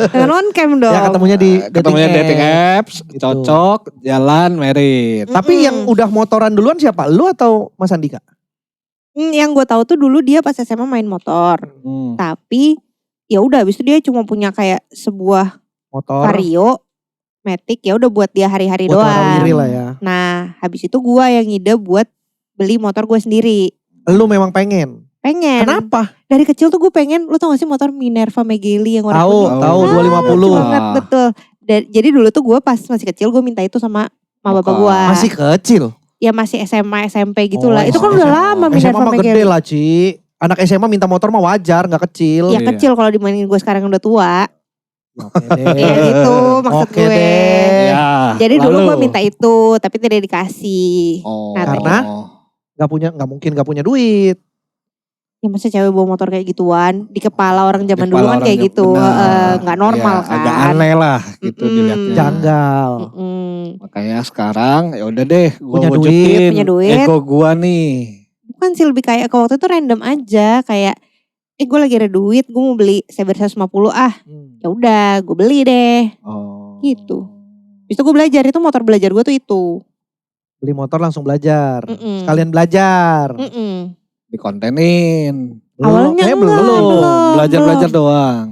Jangan on cam dong. Ya ketemunya di Ketemunya dating apps, Gitu. cocok, jalan, merit. Tapi yang udah motoran duluan siapa? Lu atau Mas Andika? Yang gue tahu tuh dulu dia pas SMA main motor. Tapi ya udah habis itu dia cuma punya kayak sebuah Motor. Vario Matic ya udah buat dia hari-hari Buat warawiri doang. lah ya. Nah, habis itu gue yang ngide buat beli motor gue sendiri. Lu memang pengen. Pengen. Kenapa? Dari kecil tuh gue pengen, lu tau gak sih motor Minerva Megeli yang warna Tahu, kuning? tahu Ah, 250. Banget, betul. Jadi dulu tuh gue pas masih kecil gue minta itu sama bapak Bukan. gue. Masih kecil. Ya masih SMA, SMP gitu Oh, lah. Itu kan udah lama SMA Minerva mah gede Megeli. lah, Ci. Anak SMA minta motor mah wajar, gak kecil. Ya Iya. kecil kalau dibandingin gue sekarang yang udah tua. Oke deh. Ya gitu maksud Oke gue. deh. Ya, Jadi dulu lalu. gue minta itu tapi tidak dikasih. Oh. Nah, Karena? Gak mungkin gak punya duit. Ya masa cewek bawa motor kayak gituan. Di kepala orang zaman Di dulu kepala kan orang kayak zaman- gitu. benar. Nggak normal Iya, kan. Agak aneh lah gitu Mm-mm. dilihatnya. Janggal. Mm-mm. Makanya sekarang ya udah deh, gua Punya duit. wujudin Punya duit. ego gua nih. Bukan sih lebih kayak ke waktu itu random aja. Kayak gue lagi ada duit. Gue mau beli Saber 150 Ya udah gue beli deh. Oh. Gitu. Habis itu gue belajar. Itu motor belajar gue tuh itu. Beli motor langsung belajar. Mm-mm. Sekalian belajar. Mm-mm. Dikontenin. Awalnya Kayaknya enggak, belum. Belajar-belajar doang.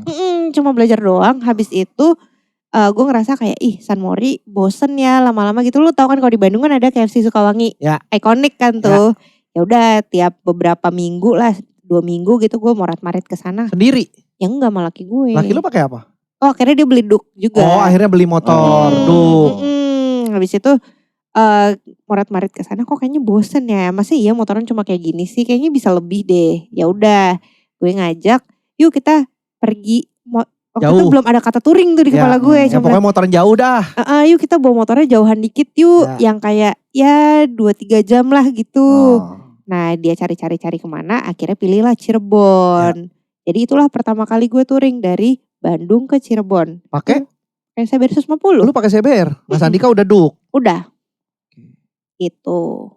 Cuma belajar doang. Habis itu gue ngerasa kayak San Mori bosen ya lama-lama gitu. Lu tau kan kalau di Bandung kan ada KFC Sukawangi. Ya. Ikonik kan tuh. Ya udah tiap beberapa minggu lah. 2 minggu gitu gue morat-marit ke sana. Sendiri. Ya enggak sama laki gue. Laki lu pakai apa? Oh akhirnya dia beli Duk juga. Oh, akhirnya beli motor. Duh. Habis itu morat-marit ke sana kok kayaknya bosen ya. Masa iya motoran cuma kayak gini sih? Kayaknya bisa lebih deh. Ya udah, gue ngajak, yuk kita pergi Waktu itu Jauh. belum ada kata touring tuh di kepala gue. Ya Cuma pokoknya motoran jauh dah. yuk kita bawa motornya jauhan dikit yuk. Ya. Yang kayak ya 2-3 jam lah gitu. Oh. Nah dia cari-cari kemana, akhirnya pilihlah Cirebon. Jadi itulah pertama kali gue touring dari Bandung ke Cirebon. Pakai Kayak CBR 150. lu pakai CBR. Mas Andika udah duk. Udah. Gitu.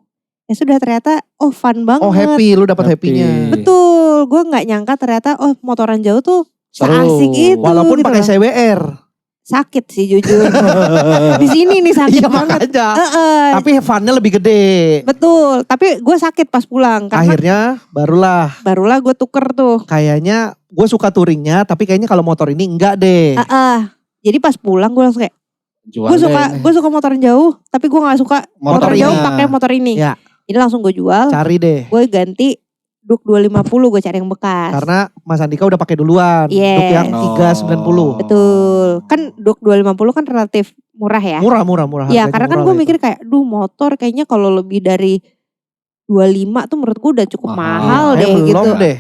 Ya sudah ternyata fun banget. Oh happy, lu dapat Happy. happy-nya. Betul, gue nggak nyangka ternyata motoran jauh tuh Seru. seasik itu. Walaupun gitu pakai loh. CBR. Sakit sih jujur. Di sini nih sakit Iya banget. makanya. Heeh. Tapi fun-nya lebih gede. Betul, tapi gue sakit pas pulang karena Akhirnya barulah gue tuker tuh. kayaknya gue suka touringnya, tapi kayaknya kalau motor ini enggak deh. Jadi pas pulang gue langsung kayak Jual gue suka motoran jauh, tapi gue nggak suka motor Motornya. jauh pakai motor ini. Ya. Jadi langsung gue jual, Cari deh. gue ganti Duk 250, gue cari yang bekas. Karena Mas Andika udah pakai duluan. Yes. Duk yang 390. Betul, kan Duk 250 kan relatif murah ya. Murah. Iya, harganya karena kan murah gue lah itu. mikir kayak, motor kayaknya kalau lebih dari 25 tuh menurut gue udah cukup mahal Kayak deh belum gitu. deh.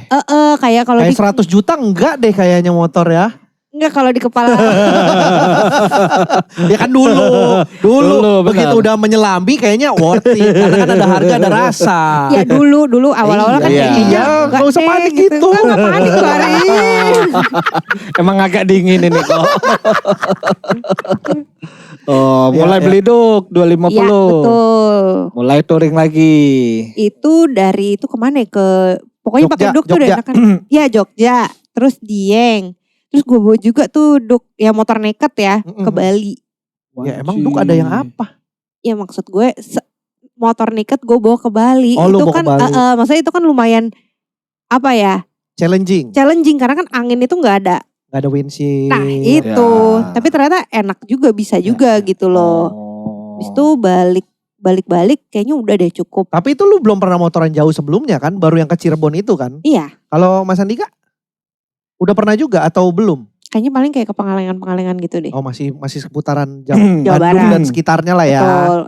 Kayak kalau di Kayak 100 juta enggak deh kayaknya motor ya. enggak kalau di kepala. Ya kan dulu Dulu, benar. begitu udah menyelambi kayaknya worth it. Karena kan ada harga ada rasa. Ya dulu awal-awal kan Iya. kayak Iya, nggak usah deh, panik gitu. Nggak panik gue hari ini. Emang agak dingin ini kok. Mulai Ya, beli Duk 250. Iya betul. Mulai touring lagi. Itu dari itu kemana ya? Pokoknya Jogja, pakai Duk tuh udah Jogja. enakan. Iya Jogja. Terus Dieng. Terus gue bawa juga tuh Duk ya motor nekat ya ke Bali. Ya emang Duk ada yang apa? Ya maksud gue motor nekat gue bawa ke Bali. Oh, lu itu bawa kan ke Bali. maksudnya itu kan lumayan apa ya? Challenging. Challenging karena kan angin itu nggak ada. Gak ada windshield. Nah itu. Ya. Tapi ternyata enak juga bisa juga gitu loh. Habis itu balik kayaknya udah deh cukup. Tapi itu lu belum pernah motoran jauh sebelumnya kan? Baru yang ke Cirebon itu kan? Iya. Kalau Mas Andika? Udah pernah juga atau belum? Kayaknya paling kayak ke Pangalengan gitu deh. Oh masih seputaran Jawa Bandung Barat. dan sekitarnya lah ya. Betul.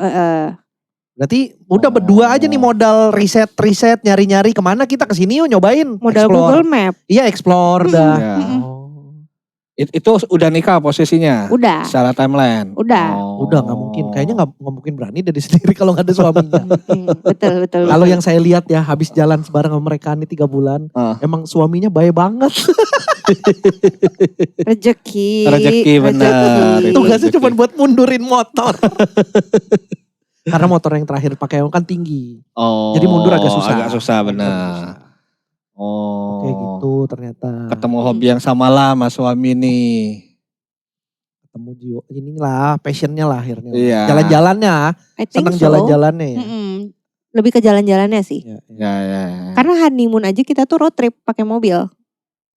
Berarti udah berdua aja nih modal riset nyari-nyari kemana kita kesini yuk nyobain. Modal explore. Google Map. Iya explore dah. Ya. Oh. Itu udah nikah posisinya? Udah. Secara timeline? Udah. Udah nggak mungkin. Kayaknya nggak mungkin berani dari sendiri kalau nggak ada suaminya. Betul. Kalau yang saya lihat ya habis jalan sebareng sama mereka nih 3 bulan. Emang suaminya baik banget. Rezeki benar. Tugasnya cuma buat mundurin motor. Karena motor yang terakhir pakai kan tinggi. Jadi mundur agak susah. Agak susah benar. Kayak gitu ternyata. Ketemu hobi yang sama lah sama suami nih. Ketemu jiwa inilah passionnya lah akhirnya. Iya. Jalan-jalannya. I think Seneng so. jalan-jalannya ya. Lebih ke jalan-jalannya sih. Ya. Karena honeymoon aja kita tuh road trip pakai mobil.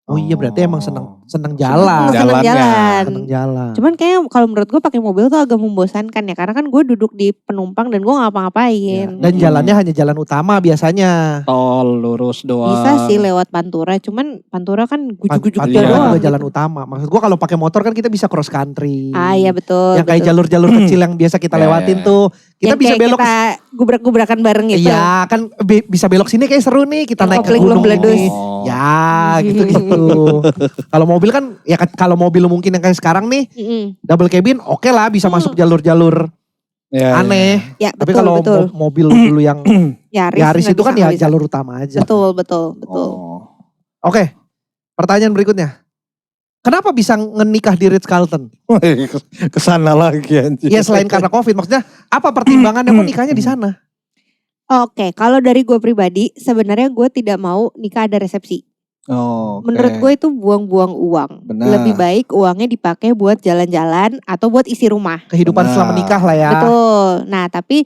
Oh iya berarti emang seneng jalan. Seneng jalan. Seneng jalan. Cuman kayak kalau menurut gue pakai mobil tuh agak membosankan ya. Karena kan gue duduk di penumpang dan gue Ya, ngapa-ngapain. dan jalannya hanya jalan utama biasanya. Tol lurus doang. Bisa sih lewat Pantura. Cuman Pantura kan gujuk-gujuk Pantura Iya. doang. juga jalan gitu. utama. Maksud gua kalau pakai motor kan kita bisa cross country. Iya betul. Yang kayak betul. jalur-jalur kecil yang biasa kita Ya, lewatin ya. tuh. Kita Yang bisa kayak belok. kita gubrak-gubrakan bareng gitu. Iya kan bisa belok sini kayak seru nih. Kita Yang naik ke kopling gunung belum ini. meledos. Ya gitu-gitu. Kalau mobil kan ya kalau mobil mungkin yang kayak sekarang nih. Double cabin oke lah bisa masuk jalur-jalur Ya, aneh. Ya Tapi betul kalau betul. mobil dulu yang Yaris nggak itu kan bisa, ya nggak bisa. jalur utama aja. Betul. Oke, pertanyaan berikutnya. Kenapa bisa ngenikah di Ritz Carlton? Kesana lagi anjir. Ya selain karena COVID, maksudnya apa pertimbangannya kok nikahnya di sana? Oke, kalau dari gue pribadi sebenarnya gue tidak mau nikah ada resepsi. Menurut gue itu buang-buang uang. Benar. Lebih baik uangnya dipakai buat jalan-jalan atau buat isi rumah. Kehidupan Benar. setelah menikah lah ya. Betul. Nah tapi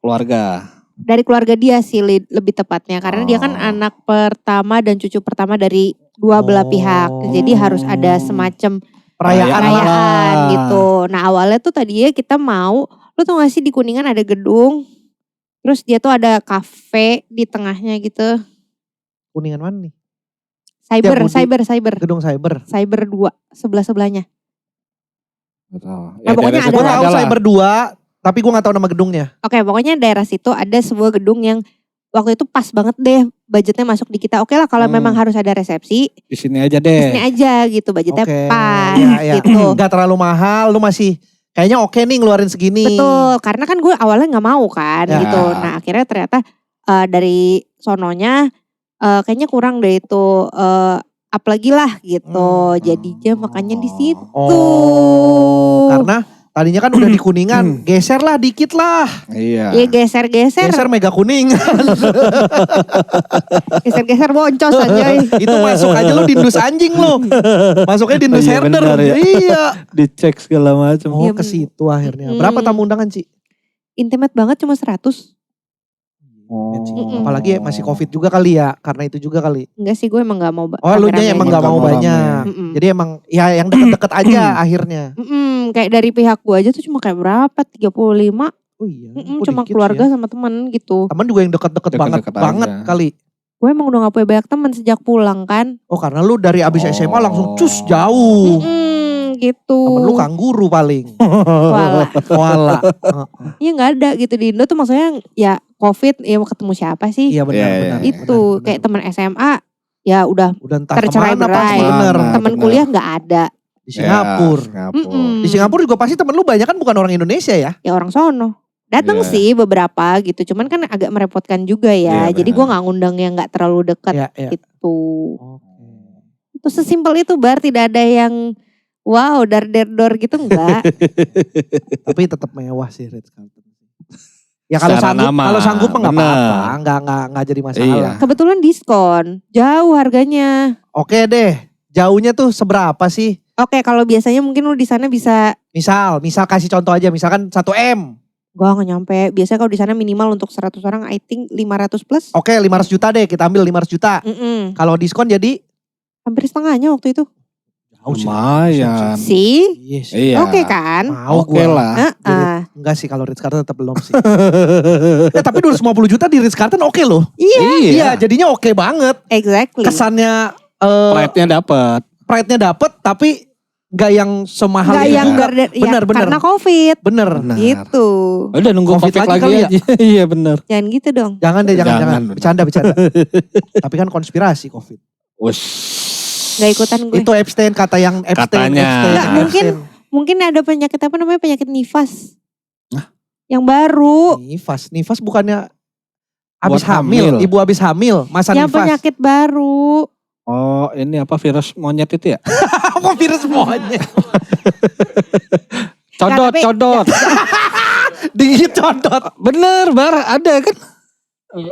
Keluarga. dari keluarga dia sih lebih tepatnya. Karena dia kan anak pertama dan cucu pertama dari dua belah pihak. Jadi harus ada semacam Perayaan lah. perayaan gitu. Nah awalnya tuh tadinya kita mau, lu tau gak sih di Kuningan ada gedung. Terus dia tuh ada kafe di tengahnya gitu. Kuningan mana nih? Cyber. Gedung cyber. Cyber 2 sebelah-sebelahnya. Ya, pokoknya Gue tahu cyber 2, tapi gue gak tahu nama gedungnya. Oke, pokoknya daerah situ ada sebuah gedung yang waktu itu pas banget deh budgetnya masuk di kita. Oke lah kalau memang harus ada resepsi, Di sini aja di deh. sini aja gitu budgetnya Oke, pas ya, ya. gitu. Gak terlalu mahal, lu masih kayaknya oke nih ngeluarin segini. Betul, karena kan gue awalnya nggak mau kan Ya. gitu. Nah akhirnya ternyata dari sononya kayaknya kurang deh itu up lagi lah gitu. Jadinya makanya di situ. Oh, karena tadinya kan udah di Kuningan, geser lah dikit lah. Iya. Iya geser-geser, Geser Mega Kuningan. geser-geser boncos aja. Itu masuk aja lu dindus anjing lu. Masuknya dindus Iya, herder. benar ya. Iya. Dicek segala macam. Oh, Iya, ke situ akhirnya. Mm. Berapa tamu undangan, Ci? Intimate banget cuma 100. Oh. Apalagi masih Covid juga kali ya, karena itu juga kali. Enggak sih gue emang gak mau Oh, lu nya rame-rame emang aja. gak mau Nggak mau banyak. rame. Jadi emang ya yang deket-deket aja akhirnya. Kayak dari pihak gue aja tuh cuma kayak berapa 35. Oh iya. Cuma keluarga sama temen gitu. Temen juga yang deket-deket banget Deket-deket banget aja. kali. Gue emang udah gak punya banyak temen sejak pulang kan. Oh karena lu dari abis Oh. SMA langsung cus jauh. Gitu. Temen lu kangguru paling. Walah. Koala. Iya gak ada gitu di Indo tuh maksudnya ya Covid ya mau ketemu siapa sih. Iya benar Iya, benar. iya. Itu benar, kayak benar. temen SMA ya udah Udah entah tercerai kemana pasti berai. bener. temen benar. kuliah gak ada. Di Singapura. Mm-mm. Di Singapura juga pasti temen lu banyak kan bukan orang Indonesia ya? Ya orang sono. Datang Iya. sih beberapa gitu. Cuman kan agak merepotkan juga ya. Iya, Jadi benar. gue gak ngundang yang gak terlalu dekat Iya iya. gitu. Oke. Itu sesimpel itu Bar. Tidak ada yang wow dar-der-dor gitu enggak. Tapi tetap mewah sih Ritz Carlton. Ya kalau Secara sanggup, nama, kalau sanggup mah nggak bener. apa-apa, nggak jadi masalah. Iya. Kebetulan diskon. Jauh harganya. Oke deh, jauhnya tuh seberapa sih? Oke kalau biasanya mungkin lu di sana bisa. Misal kasih contoh aja, misalkan 1 M. Gua gak nyampe. Biasanya kalau di sana minimal untuk 100 orang I think 500 plus. Oke 500 juta deh, kita ambil 500 juta. Mm-mm. Kalau diskon jadi Hampir setengahnya waktu itu. jauh sih. Lumayan. Sih. Iya sih. Iya. Oke kan. Mau Oke gua. lah. Heeh. Enggak sih kalau Ritz Carlton tetap belum sih. Tapi 250 juta di Ritz Carlton oke loh. Iya, jadinya oke banget. Exactly. Kesannya Pride-nya dapat. pride-nya dapet tapi nggak yang semahal Gak itu yang juga. garden. Ya, Bener, bener. karena Covid. Bener. Benar. Gitu. Udah nunggu Covid Covid, lagi lagi kali ya? aja. Iya benar. Jangan gitu dong. Jangan deh, jangan. Jangan. Bercanda. Tapi kan konspirasi Covid. Wes. Gak ikutan gue. Itu Epstein, kata yang Epstein. Katanya. Nggak, mungkin ada penyakit apa namanya penyakit nifas. Yang baru. Nifas bukannya abis Buat hamil. hamil. Ibu abis hamil, masa Yang nifas. penyakit baru. Oh ini apa virus monyet itu ya? Apa virus monyet? Codot, tapi- codot. Dicodot. Bener Bar, ada kan?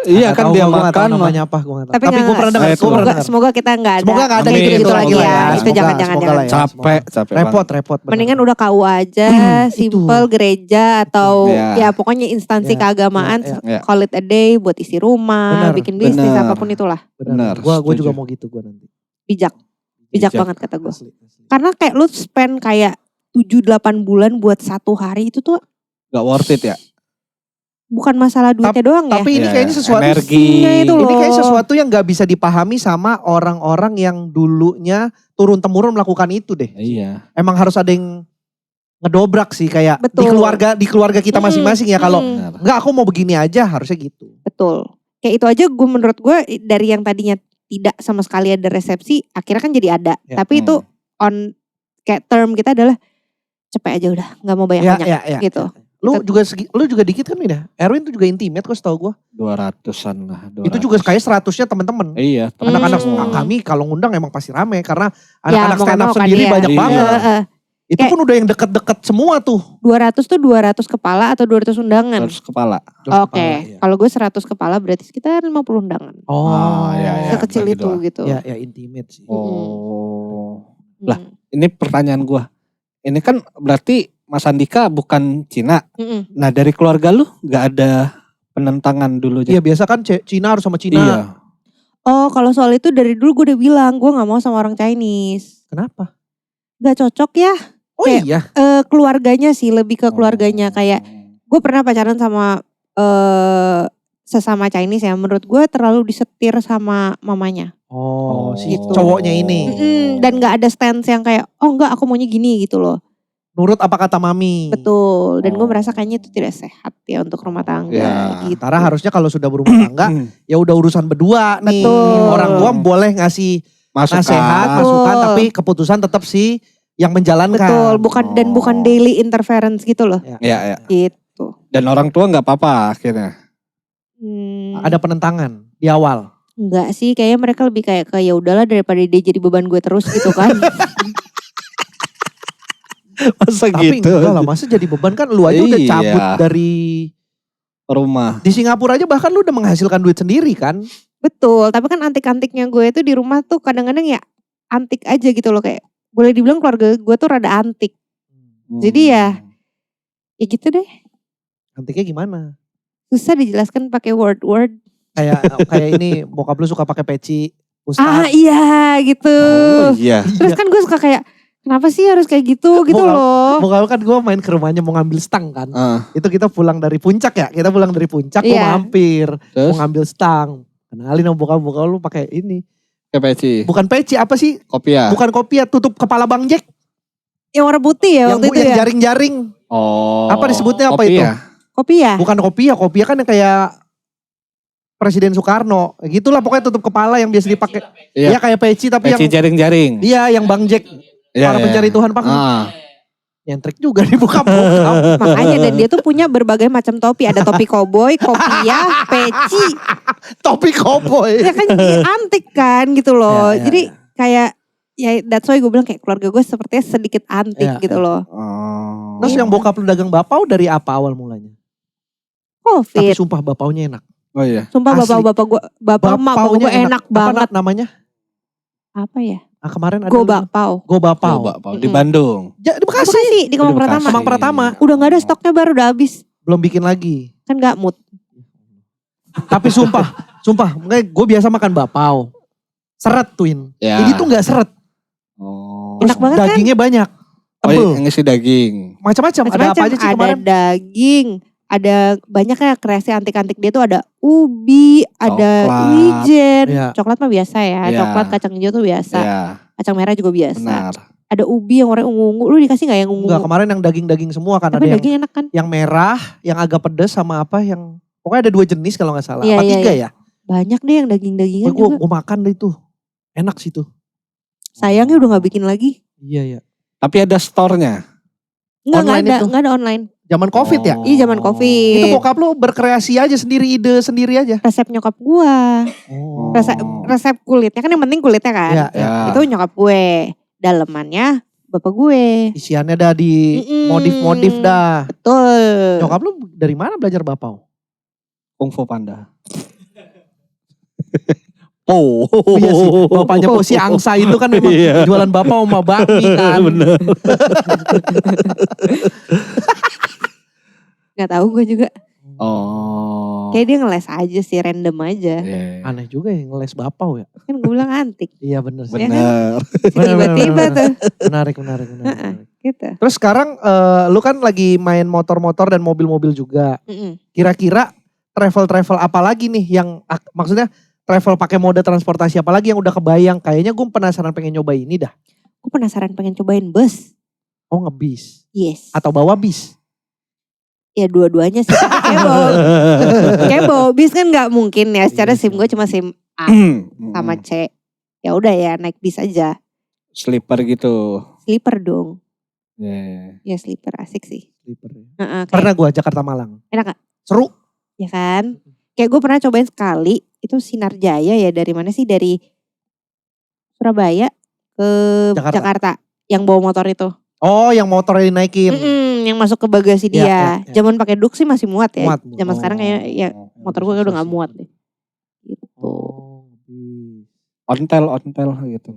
Iya Nggak kan tahu, dia gua nggak tahu makan. namanya apa, gua nggak tahu. Tapi Tapi nggak- gue pernah dengar. Saya Gua pernah Semoga, dengar. semoga kita nggak ada. Semoga nggak ada Amin. gitu gitu lagi lagi ya. lah. Itu Semoga- jangan-jangan. semoga lah ya. Capek, capek Repot. banget. Mendingan udah KU aja, simple gereja atau Iya. ya pokoknya instansi Iya, keagamaan, iya, iya. call it a day buat isi rumah, Benar, bikin bisnis benar. apapun itulah. Benar, Gue setuju. juga mau gitu gue nanti. Bijak banget kata gue. Asli. Karena kayak lu spend kayak 7-8 bulan buat satu hari itu tuh Gak worth it ya? bukan masalah duitnya doang ya. Tapi ini Iya, kayaknya sesuatu energi. Itu loh. Ini kayak sesuatu yang gak bisa dipahami sama orang-orang yang dulunya turun-temurun melakukan itu deh. Iya. Emang harus ada yang ngedobrak sih kayak Betul. di keluarga kita masing-masing ya. Kalau Benar. enggak aku mau begini aja harusnya gitu. Betul. Kayak itu aja gue menurut gue dari yang tadinya tidak sama sekali ada resepsi akhirnya kan jadi ada. Ya. Tapi itu on kayak term kita adalah cepet aja udah nggak mau banyak-banyak Ya. gitu. Lu juga dikit kan Mida? Erwin tuh juga intimate kok setahu gue. 200-an lah. Itu juga kayak 100-nya temen-temen. Iya. Anak-anak Hmm. kami kalau ngundang emang pasti rame karena Ya, anak-anak mau stand up nggak mau kan, sendiri iya. banyak Iya. banget. Itu Kayak- pun udah yang deket-deket semua tuh. 200 tuh 200 kepala atau 200 undangan? 100 kepala. Terus Oke, kepala, iya. kalau gue 100 kepala berarti sekitar 50 undangan. Oh, iya, iya. Sekecil bagi itu dua. gitu. Ya, intimate sih. Oh. Hmm. Lah. Ini pertanyaan gua. Ini kan berarti Mas Andika bukan Cina. Mm-mm. Nah dari keluarga lu gak ada penentangan dulu Iya biasa kan Cina harus sama Cina. Iya. Oh kalau soal itu dari dulu gue udah bilang gue nggak mau sama orang Chinese. Kenapa? Gak cocok ya. Oh Kayak- iya. Keluarganya sih lebih ke keluarganya kayak gue pernah pacaran sama sesama Chinese ya. Menurut gue terlalu disetir sama mamanya. Oh, si gitu. cowoknya ini. Dan gak ada stance yang kayak oh enggak aku maunya gini gitu loh. Nurut apa kata mami. Betul. Dan gue Oh. merasa kayaknya itu tidak sehat ya untuk rumah tangga Ya. gitu. Sementara harusnya kalau sudah berumah tangga ya udah urusan berdua nih. Betul. Orang tua boleh ngasih nasihat, Masukan. masukan, tapi keputusan tetap si yang menjalankan. Betul, bukan daily interference gitu loh. Ya. Gitu. Dan orang tua nggak apa-apa akhirnya. Ada penentangan di awal. Enggak sih, kayaknya mereka lebih kayak ya udahlah daripada dia jadi beban gue terus gitu kan. Masa Tapi gitu? enggak lah, masa jadi beban kan lu aja udah Iya. cabut dari Rumah. di Singapura aja, bahkan lu udah menghasilkan duit sendiri kan. Betul, tapi kan antik-antiknya gue itu di rumah tuh kadang-kadang ya antik aja gitu loh, kayak boleh dibilang keluarga gue tuh rada antik. Jadi ya gitu deh. Antiknya gimana? Susah dijelaskan pakai word-word. Kayak ini bokap lu suka pakai peci Ah Ustaz. iya gitu. Oh iya. Terus kan gue suka kayak kenapa sih harus kayak gitu loh. Bokap lu kan gue main ke rumahnya mau ngambil stang kan. Itu kita pulang dari puncak ya. Kita pulang dari puncak gue Iya. mampir. Terus Mau ngambil stang. Kenalin sama bokap lu pakai ini. ke peci. Bukan peci, apa sih? Kopiah. Bukan kopiah, tutup kepala Bang Jack. Yang warna putih ya waktu itu yang ya. jaring-jaring. Oh. Apa disebutnya apa itu? Kopiah. Kopi ya? Bukan kopiah kan yang kayak Presiden Soekarno. Gitulah pokoknya tutup kepala yang biasa dipakai. Iya. Iya kayak peci tapi Peci yang jaring-jaring. iya yang Bang Jack Iya, para iya. pencari Tuhan pakai. Nyentrik juga nih bokap. Makanya dan dia tuh punya berbagai macam topi. Ada topi koboi, kopiah, peci. Topi koboi. Ya kan antik kan gitu loh. Ya, ya, Jadi kayak ya that's why gue bilang kayak keluarga gue sepertinya sedikit antik Ya, gitu loh. Oh. Terus yang bokap lu dagang bapau dari apa awal mulanya? Tapi Covid. sumpah bapaunya enak. Oh iya. Sumpah asli. bapak gue, bapak emak gue enak Apa banget. namanya? Apa ya? Kemarin ada Go bakpao. Go bapau. Coba Pak di Bandung. Ya, di Bekasi. Bekasi di Kemang Di Bekasi. Pratama. Kemang Pratama. Udah gak ada stoknya baru udah habis. Belum bikin lagi. Kan gak mood. Tapi sumpah, makanya gue biasa makan bapau. Seret Twin. Ya. Ini tuh gak seret. Oh. Enak banget kan? Dagingnya banyak. Oh, Tebel. yang ngisi daging. Macam-macam. Ada apa Macam-macam. aja sih Ada kemarin? daging. Ada banyak ya kreasi antik-antik dia tuh ada ubi, ada Coklat. wijen. Iya. Coklat mah biasa ya. Iya. Coklat kacang hijau tuh biasa. Iya, Kacang merah juga biasa. benar. Ada ubi yang warna ungu-ungu. Lu dikasih gak yang ungu? Enggak, kemarin yang daging-daging semua kan. Tapi Ada daging enak kan? yang merah, yang agak pedas sama apa yang... Pokoknya ada 2 jenis kalau gak salah. Iya, apa iya, 3 iya. ya? Banyak deh yang daging-dagingan juga. Gue makan deh itu. Enak sih tuh. Sayangnya udah gak bikin lagi. Iya. Tapi ada store-nya. Enggak Online itu. ada online. Zaman Covid ya? Iya zaman Covid. Itu bokap lu berkreasi aja sendiri, ide sendiri aja. Resep nyokap gua. Oh. Resep kulitnya kan yang penting kulitnya kan. Iya, Ya. Itu nyokap gue. Dalemannya bapak gue. Isiannya dah di Mm-mm. modif-modif dah. Betul. Nyokap lu dari mana belajar bapau? Kung Fu Panda. Oh. Iya sih, bapaknya Posi Angsa itu kan memang Iya. jualan bapau sama bakmi kan. Bener. Gak tahu gue juga. Oh. Kayak dia ngeles aja sih, random aja. Iya. Aneh juga ya ngeles bapau ya. Kan gue bilang antik. Iya bener sih. Bener. Bener. Tiba-tiba tuh. Menarik. Heeh. Gitu. Terus sekarang lu kan lagi main motor-motor dan mobil-mobil juga. Mm-mm. Kira-kira travel-travel apa lagi nih yang maksudnya travel pakai mode transportasi apa lagi yang udah kebayang? Kayaknya gue penasaran pengen nyoba ini dah. Gue penasaran pengen cobain bus. Oh ngebis Yes. atau bawa bis? Ya dua-duanya sih. Kayak bawa bis kan gak mungkin ya. Secara SIM gue cuma SIM A sama C. Ya udah ya naik bis aja. Sleeper gitu. Sleeper dong. Iya. Ya sleeper asik sih. Sleeper ya. Heeh, kayak, Pernah gue Jakarta Malang. enak gak? Seru. Ya kan? Kayak gue pernah cobain sekali. Itu Sinar Jaya ya. Dari mana sih? Dari Surabaya ke Jakarta. Jakarta. Yang bawa motor itu. Oh yang motornya dinaikin. Yang masuk ke bagasi dia. Ya. Zaman pakai duk sih masih muat ya. Muat. Zaman sekarang kayak ya motor gue udah gak muat deh. Gitu. Oh ngebis. Ontel gitu.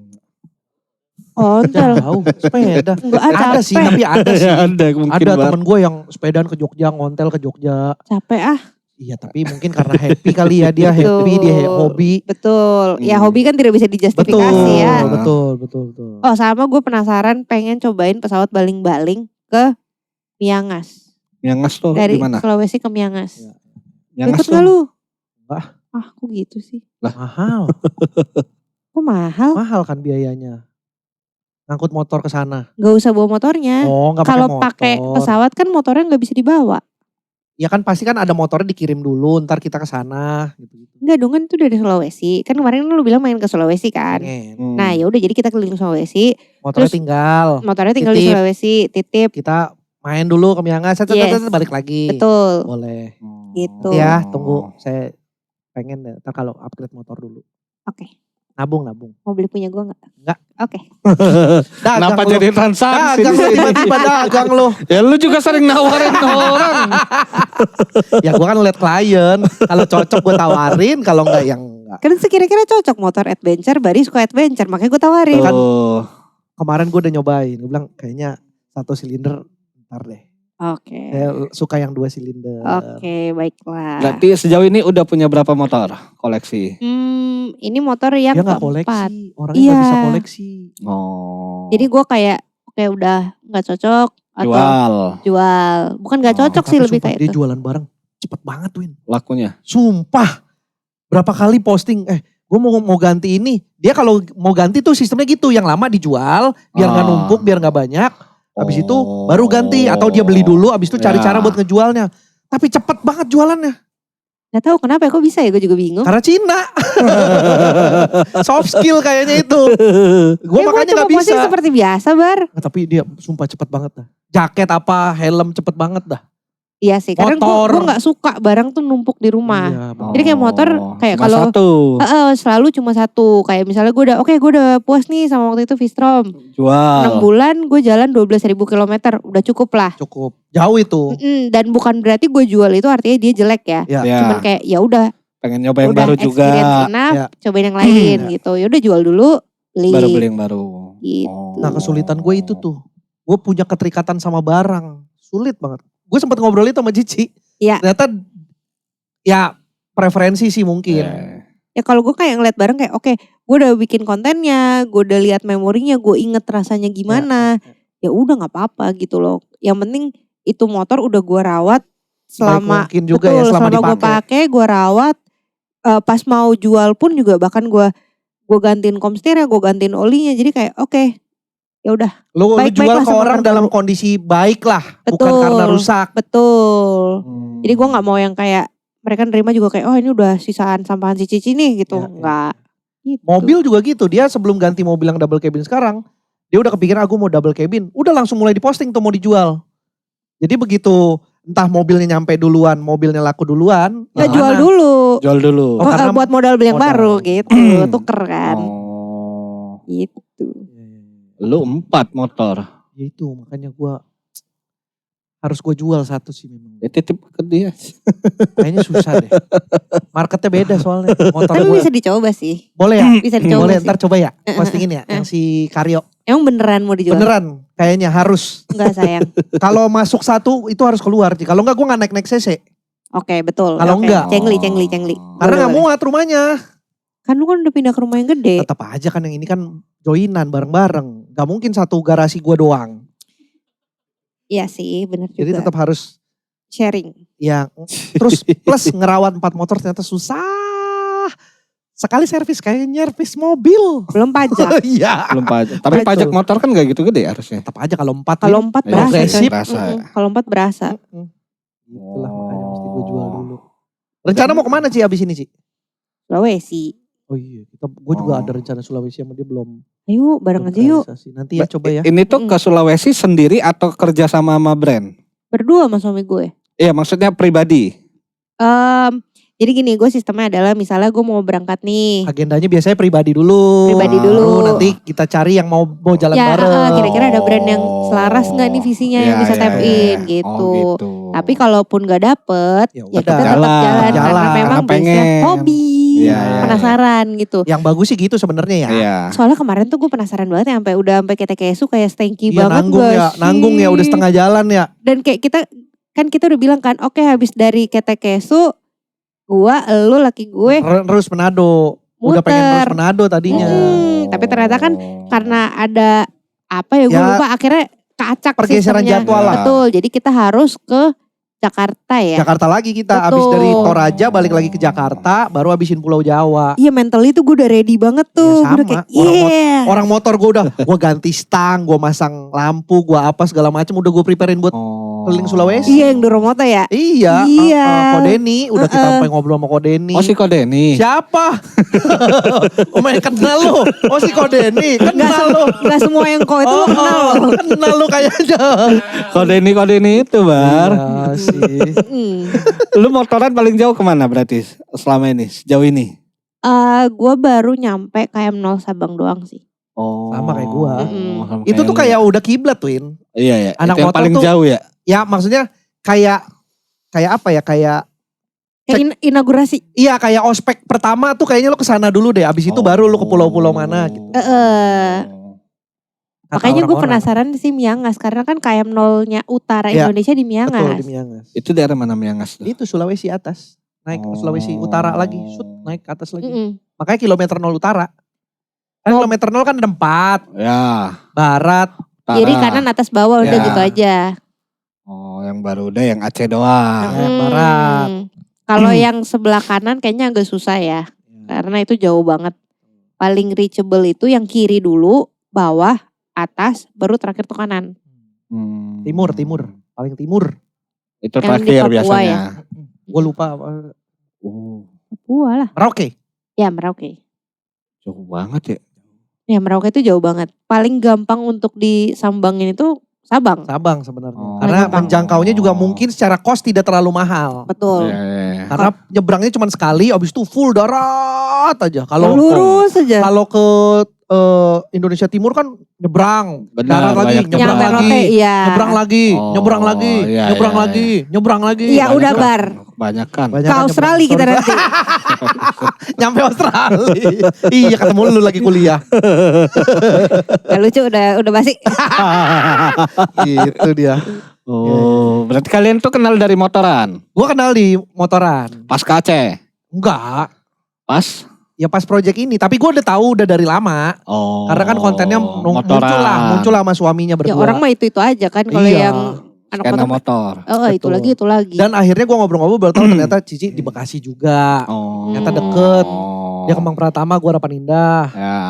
Ontel. Jauh sepeda. Enggak Ada sih tapi ada sih. Ada mungkin Ada banget. temen gue yang sepedaan ke Jogja, ngontel ke Jogja. Capek ah. Iya tapi mungkin karena happy kali ya dia Betul. happy, dia hobi. Betul. Ya Hmm. hobi kan tidak bisa dijustifikasi ya. Betul. Oh sama gue penasaran pengen cobain pesawat baling-baling ke Miangas. Miangas tuh Dari di mana? Sulawesi ke Miangas. Ya. Miangas Ikut gak lu? Enggak. Kok gitu sih? Mahal, Kok mahal? mahal kan biayanya. ngangkut motor ke sana. Gak usah bawa motornya. Oh, nggak pakai Kalau motor. pakai pesawat kan motornya nggak bisa dibawa. Ya kan pasti kan ada motornya dikirim dulu, ntar kita ke sana gitu. Enggak dong, kan itu dari Sulawesi. Kan kemarin lu bilang main ke Sulawesi kan. Pengen. Nah ya udah, jadi kita keliling Sulawesi. Motornya terus tinggal di titip. Sulawesi, titip. Kita main dulu ke Miangas, Yes. balik lagi. Betul. Boleh. Gitu. Ya, tunggu. Saya pengen deh, ntar kalau upgrade motor dulu. Oke. Nabung. Mau beli punya gue gak? Enggak. Oke. Kenapa lu. jadi transaksi? Dagang lu, tiba-tiba dagang lu. Ya lu juga sering nawarin orang. Ya gua kan liat klien. Kalau cocok gue tawarin, kalau enggak yang enggak. Kan sekira-kira cocok motor adventure, Bari suka adventure. Makanya gue tawarin. Kan Oh. kemarin gue udah nyobain. Gue bilang kayaknya 1 silinder ntar deh. Oke. Saya suka yang 2 silinder. Oke, baiklah. Berarti sejauh ini udah punya berapa motor koleksi? Ini motor yang Dia gak keempat. koleksi. Orangnya Iya. gak bisa koleksi. Oh. Jadi gue kayak udah gak cocok. Atau jual. Bukan gak cocok Tapi sih, lebih sumpah, kayak dia itu. jualan barang cepet banget Win. Lakunya. Sumpah. Berapa kali posting, gue mau ganti ini. Dia kalau mau ganti tuh sistemnya gitu. Yang lama dijual, biar gak numpuk, biar gak banyak. Habis itu baru ganti. Atau dia beli dulu, habis itu cari cara buat ngejualnya. Tapi cepet banget jualannya. Gak tahu kenapa kok bisa ya, gue juga bingung. Karena Cina. Soft skill kayaknya itu. Gue makanya gak bisa. Seperti biasa, Bar. Nah, tapi dia sumpah cepet banget dah. Jaket apa, helm cepet banget dah. Iya sih, karena Motor. gue gak suka barang tuh numpuk di rumah. Iya, Jadi kayak motor kayak Cuma kalau satu. selalu cuma satu. Kayak misalnya gue udah puas nih sama waktu itu Vistrom. Jual. 6 bulan gue jalan 12.000 kilometer, udah cukup lah. cukup. Jauh itu. Dan bukan berarti gue jual itu artinya dia jelek ya. Ya. Ya. Cuman kayak ya udah Pengen nyoba yang baru juga. experience enough, Ya. cobain yang lain gitu. Ya udah jual dulu, beli. Baru beli yang baru. Gitu. Nah, kesulitan gue itu tuh. Gue punya keterikatan sama barang. Sulit banget. Gue sempat ngobrol itu sama Cici. Iya. Ternyata ya preferensi sih mungkin. Ya kalau gue kayak ngeliat barang kayak oke, gue udah bikin kontennya, gue udah lihat memorinya, gue inget rasanya gimana. Ya udah nggak apa-apa gitu loh. Yang penting itu motor udah gue rawat selama mungkin juga ya, selama gue dipakai. pakai, gue rawat. Pas mau jual pun juga bahkan gue gantiin komstirnya, gue gantiin olinya. Jadi kayak oke, ya udah. Lu Baik-baik jual lah ke sama orang motor dalam baru. kondisi baik lah. Bukan Betul. karena rusak. Betul. Jadi gue nggak mau yang kayak mereka nerima juga kayak ini udah sisaan sampahan si Cici nih gitu. Ya, ya. Enggak. Gitu. Mobil juga gitu. Dia sebelum ganti mobil yang double cabin sekarang. Dia udah kepikiran aku mau double cabin. Udah langsung mulai diposting tuh mau dijual. Jadi begitu entah mobilnya nyampe duluan, mobilnya laku duluan. Ya yang jual mana? dulu. Jual dulu. Oh, karena Buat modal beli yang modal. baru gitu. Tuker kan. Oh. Gitu. Lu 4 motor. Ya itu makanya gue harus gue jual satu sih memang. Ya titip ke dia. Kayaknya susah deh. Marketnya beda soalnya. Motor Tapi gue. bisa dicoba sih. Boleh ya? Bisa dicoba Boleh sih. ntar coba ya. Postingin ya. Yang si Karyo. Emang beneran mau dijual? Beneran. Kayaknya harus. Enggak sayang. Kalau masuk satu itu harus keluar. Kalau enggak gue gak naik-naik CC. Oke betul. Kalau Oke. enggak. Cengli. Karena Boleh, gak muat rumahnya. Kan lu kan udah pindah ke rumah yang gede. Tetap aja kan yang ini kan joinan bareng-bareng. Gak mungkin satu garasi gue doang. Iya sih bener juga. Jadi tetap harus sharing. ya. Terus plus ngerawat 4 motor ternyata susah. Sekali servis kayak nyervis mobil. Belum pajak. Iya. Belum pajak. Tapi Betul. pajak motor kan gak gitu gede harusnya. Tetap aja kalau 4. Kalau 4 Ya, berasa. progresif. coy. Berasa ya. Kalau 4 berasa. Itulah makanya mesti gue jual dulu. Rencana mau kemana Ci abis ini Ci? Sulawesi. Oh iya, gue juga Oh. ada rencana Sulawesi sama dia belum. Ayo bareng aja yuk. realisasi. Nanti ya coba ya. Ini tuh ke Sulawesi sendiri atau kerja sama brand? Berdua sama suami gue. Iya maksudnya pribadi. Jadi gini, gue sistemnya adalah misalnya gue mau berangkat nih. Agendanya biasanya pribadi dulu. Pribadi dulu. Baru nanti kita cari yang mau jalan Ya, bareng. kira-kira ada brand yang selaras nggak nih visinya yang Iya, bisa iya, tap iya. in gitu. Oh, gitu. Tapi kalaupun gak dapet, Ya ya, udah. kita tetap Jalan. jalan, karena Jalan. memang Karena pengen. base-nya hobi, Iya, iya. penasaran gitu. Yang bagus sih gitu sebenarnya ya. Iya. Soalnya kemarin tuh gue penasaran banget ya, sampai kesu kayak stanky Iya, banget nanggung gak ya, sih? nanggung ya udah setengah jalan ya. Dan kayak kita udah bilang kan, oke habis dari kesu, gua, elu, laki gue Terus Manado. Udah pengen muter. terus Manado tadinya. Tapi ternyata kan karena ada apa ya gue Ya, lupa, akhirnya keacak pergeseran sistemnya. jadwal lah. Betul, jadi kita harus ke Jakarta ya. Jakarta lagi kita. Abis Betul. dari Toraja balik lagi ke Jakarta. Baru abisin Pulau Jawa. Iya mentally tuh gue udah ready banget tuh. Ya, Gue udah sama. kayak yeah. Orang motor gue udah. Gue ganti stang. Gue masang lampu. Gue apa segala macem. Udah gue preparein buat keliling Sulawesi. Iya yang Doromoto ya. Iya. Iya. Kodeni. Udah kita sampai ngobrol sama Kodeni. Oh si Kodeni. Siapa? Main kenal lo. Oh si Kodeni. Kenal lo. Gak semua yang kau itu lo kenal loh. Kenal lo kayaknya. Kodeni itu Bar. Iya sih. Lu motoran paling jauh kemana berarti selama ini, sejauh ini? Gue baru nyampe KM0 Sabang doang sih. Oh. Sama kayak gua. Sama Itu tuh lu. kayak udah kiblat Win. Iya ya. anak Itu yang motor paling tuh- jauh ya. Ya maksudnya kayak apa ya, kayak Kayak inaugurasi. iya kayak ospek pertama tuh kayaknya lo kesana dulu deh. Abis itu baru lo ke pulau-pulau mana gitu. Kata Makanya gue orang-orang. penasaran sih Miangas. Karena kan KM0-nya utara Iya, Indonesia di Betul Miangas. di Miangas. Itu daerah mana Miangas tuh? Itu Sulawesi atas. Naik ke Sulawesi Utara lagi. Shoot, naik ke atas lagi. Mm-mm. Makanya kilometer 0 utara. Kan kilometer 0 kan ada 4. Ya. Barat. Kiri Utara. kanan atas bawah udah Ya. gitu aja. Oh yang baru udah yang Aceh doang. Barat. Kalau yang sebelah kanan kayaknya agak susah ya. Karena itu jauh banget. Paling reachable itu yang kiri dulu, bawah, atas, baru terakhir tuh kanan. Timur. Paling timur. Itu Yang di terakhir Papua biasanya. ya? Gue lupa. Papua lah. Merauke. Ya Merauke. Jauh banget ya. Ya Merauke itu jauh banget. Paling gampang untuk disambangin itu Sabang. Sabang sebenarnya. Oh. Karena Gampang. menjangkaunya juga mungkin secara kos tidak terlalu mahal. Betul. Iya. Karena nyebrangnya cuma sekali, abis itu full darat aja. Kalau Lurus aja. kalau ke Indonesia Timur kan nyebrang, Benar, darat lagi, banyak nyebrang Yang lagi, Merauke iya. nyebrang lagi, Oh, nyebrang lagi, iya, nyebrang iya, lagi, nyebrang lagi. Iya udah Banyak bar. Kebanyakan. Banyak Ke kan Australia kita nyebrang. nanti. Nyampe Australia. Iya ketemu lu lagi kuliah. Gak lucu udah basi. Gitu dia. Oh, berarti kalian tuh kenal dari motoran. Gua kenal di motoran. Pas ke Aceh. Enggak. Pas. Ya pas project ini. Tapi gue udah tahu udah dari lama. Oh. Karena kan kontennya muncul lah sama suaminya Ya berdua. orang mah itu aja kan. Kalau Iya. yang anak Skena motor. motor. Oh itu Betul. lagi itu lagi. Dan akhirnya gue ngobrol-ngobrol baru tahu ternyata Cici di Bekasi juga. Oh. Ternyata deket. Oh. Dia Kemang Pratama, gue Harapan Indah. Ya.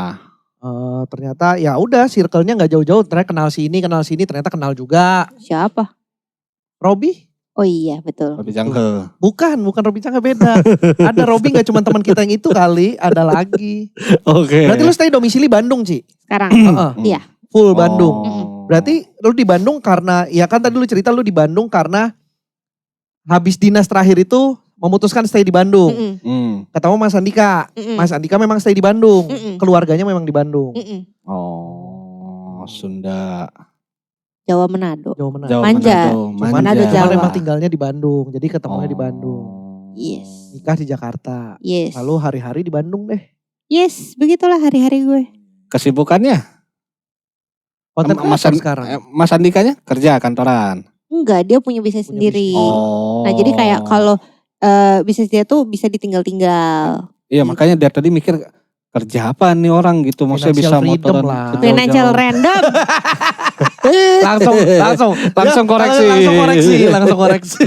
Ternyata ya udah circle-nya nggak jauh-jauh. Ternyata kenal sini, ternyata kenal juga. Siapa? Robi? Oh iya betul. Lebih jangkel. Bukan Robi Cangga beda. Ada Robi nggak cuma teman kita yang itu kali, ada lagi. Oke. Berarti lu stay domisili Bandung, Ci? Sekarang. Heeh. Iya. Full Bandung. Oh. Berarti lu di Bandung karena, ya kan tadi lu cerita lu di Bandung karena habis dinas terakhir itu memutuskan stay di Bandung. Mm-mm. Ketemu Mas Andika. Mm-mm. Mas Andika memang stay di Bandung. Mm-mm. Keluarganya memang di Bandung. Mm-mm. Oh, Sunda. Jawa Manado. Jawa Menang. Jawa Manja. Manado. Manado, Cuman Jawa. emang tinggalnya di Bandung. Jadi ketemunya di Bandung. Yes. Nikah di Jakarta. Yes. Lalu hari-hari di Bandung deh. Yes, begitulah hari-hari gue. Kesibukannya? Konten Mas, kreator sekarang. Mas Andikanya kerja kantoran. Enggak, dia punya bisnis Punya sendiri. bisnis. Oh. Nah jadi kayak kalau bisnis dia tuh bisa ditinggal-tinggal. Iya makanya dari tadi mikir kerja apa nih orang gitu. Maksudnya bisa Financial freedom motoran. lah. jauh-jauh. Financial random. Langsung koreksi. Langsung koreksi.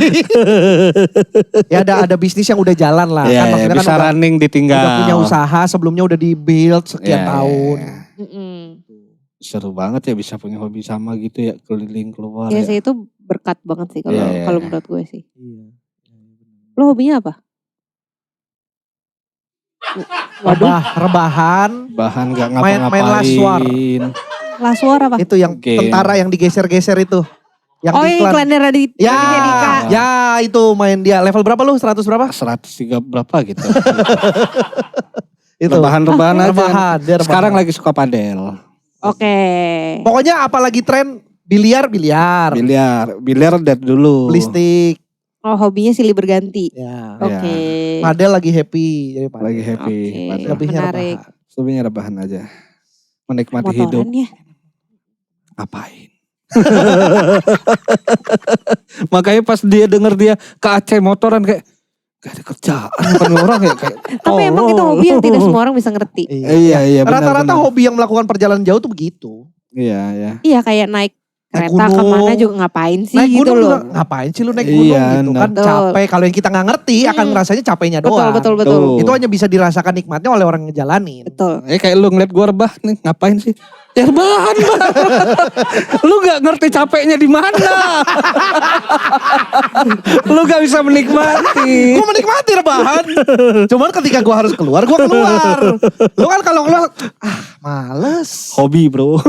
Ya ada bisnis yang udah jalan lah. Iya, Kan maksudnya bisa kan running ditinggal. udah punya usaha, sebelumnya udah di build sekian Iya, tahun. iya. Mm-mm. Seru banget ya bisa punya hobi sama gitu ya, keliling keluar Ya ya. sih itu berkat banget sih kalau Iya, iya, kalau iya. menurut gue sih. Iya. Lo hobinya apa? Waduh, Rebahan. Bahan gak Main ngapa-ngapain. last war. Lasuar apa? Itu yang Game. tentara yang digeser-geser itu. Yang Oh di yang iklan. iklannya Raditya Dika. Ya itu main dia. Level berapa lu? 100 berapa? 103 berapa gitu. Itu. Rebahan-rebahan aja. Rebahan. Dia rebahan. Sekarang lagi suka padel. Oke. Pokoknya apalagi tren biliar. Biliar dari dulu. Beli stick. Oh hobinya silih berganti. Ya. Oke. Padel lagi happy. Jadi padel. Lagi happy. Oke. padel. Lebihnya Menarik. rebahan. Lebihnya rebahan aja. Menikmati hidup. Motoran ya. Ngapain? Makanya pas dia denger dia ke Aceh motoran kayak gak ada kerjaan bukan orang ya kayak. Tapi emang itu hobi yang tidak semua orang bisa ngerti. Iya benar. Rata-rata benar. hobi yang melakukan perjalanan jauh tuh begitu. Iya. Iya kayak naik Naik kereta gunung. kemana juga ngapain sih Naik gitu gunung loh. juga ngapain sih lu naik gunung Iya, gitu kan betul. capek. Kalau yang kita nggak ngerti akan ngerasanya capeknya doang. Betul. Tuh. Itu hanya bisa dirasakan nikmatnya oleh orang yang ngejalanin. Betul. Kayak lu ngeliat gue rebah nih, ngapain sih? Ya rebahan Bang. Lu gak ngerti capeknya di mana. Lu gak bisa menikmati. Gue menikmati rebahan. Cuman ketika gue harus keluar, gue keluar. Lu kan kalau keluar, males. Hobi bro.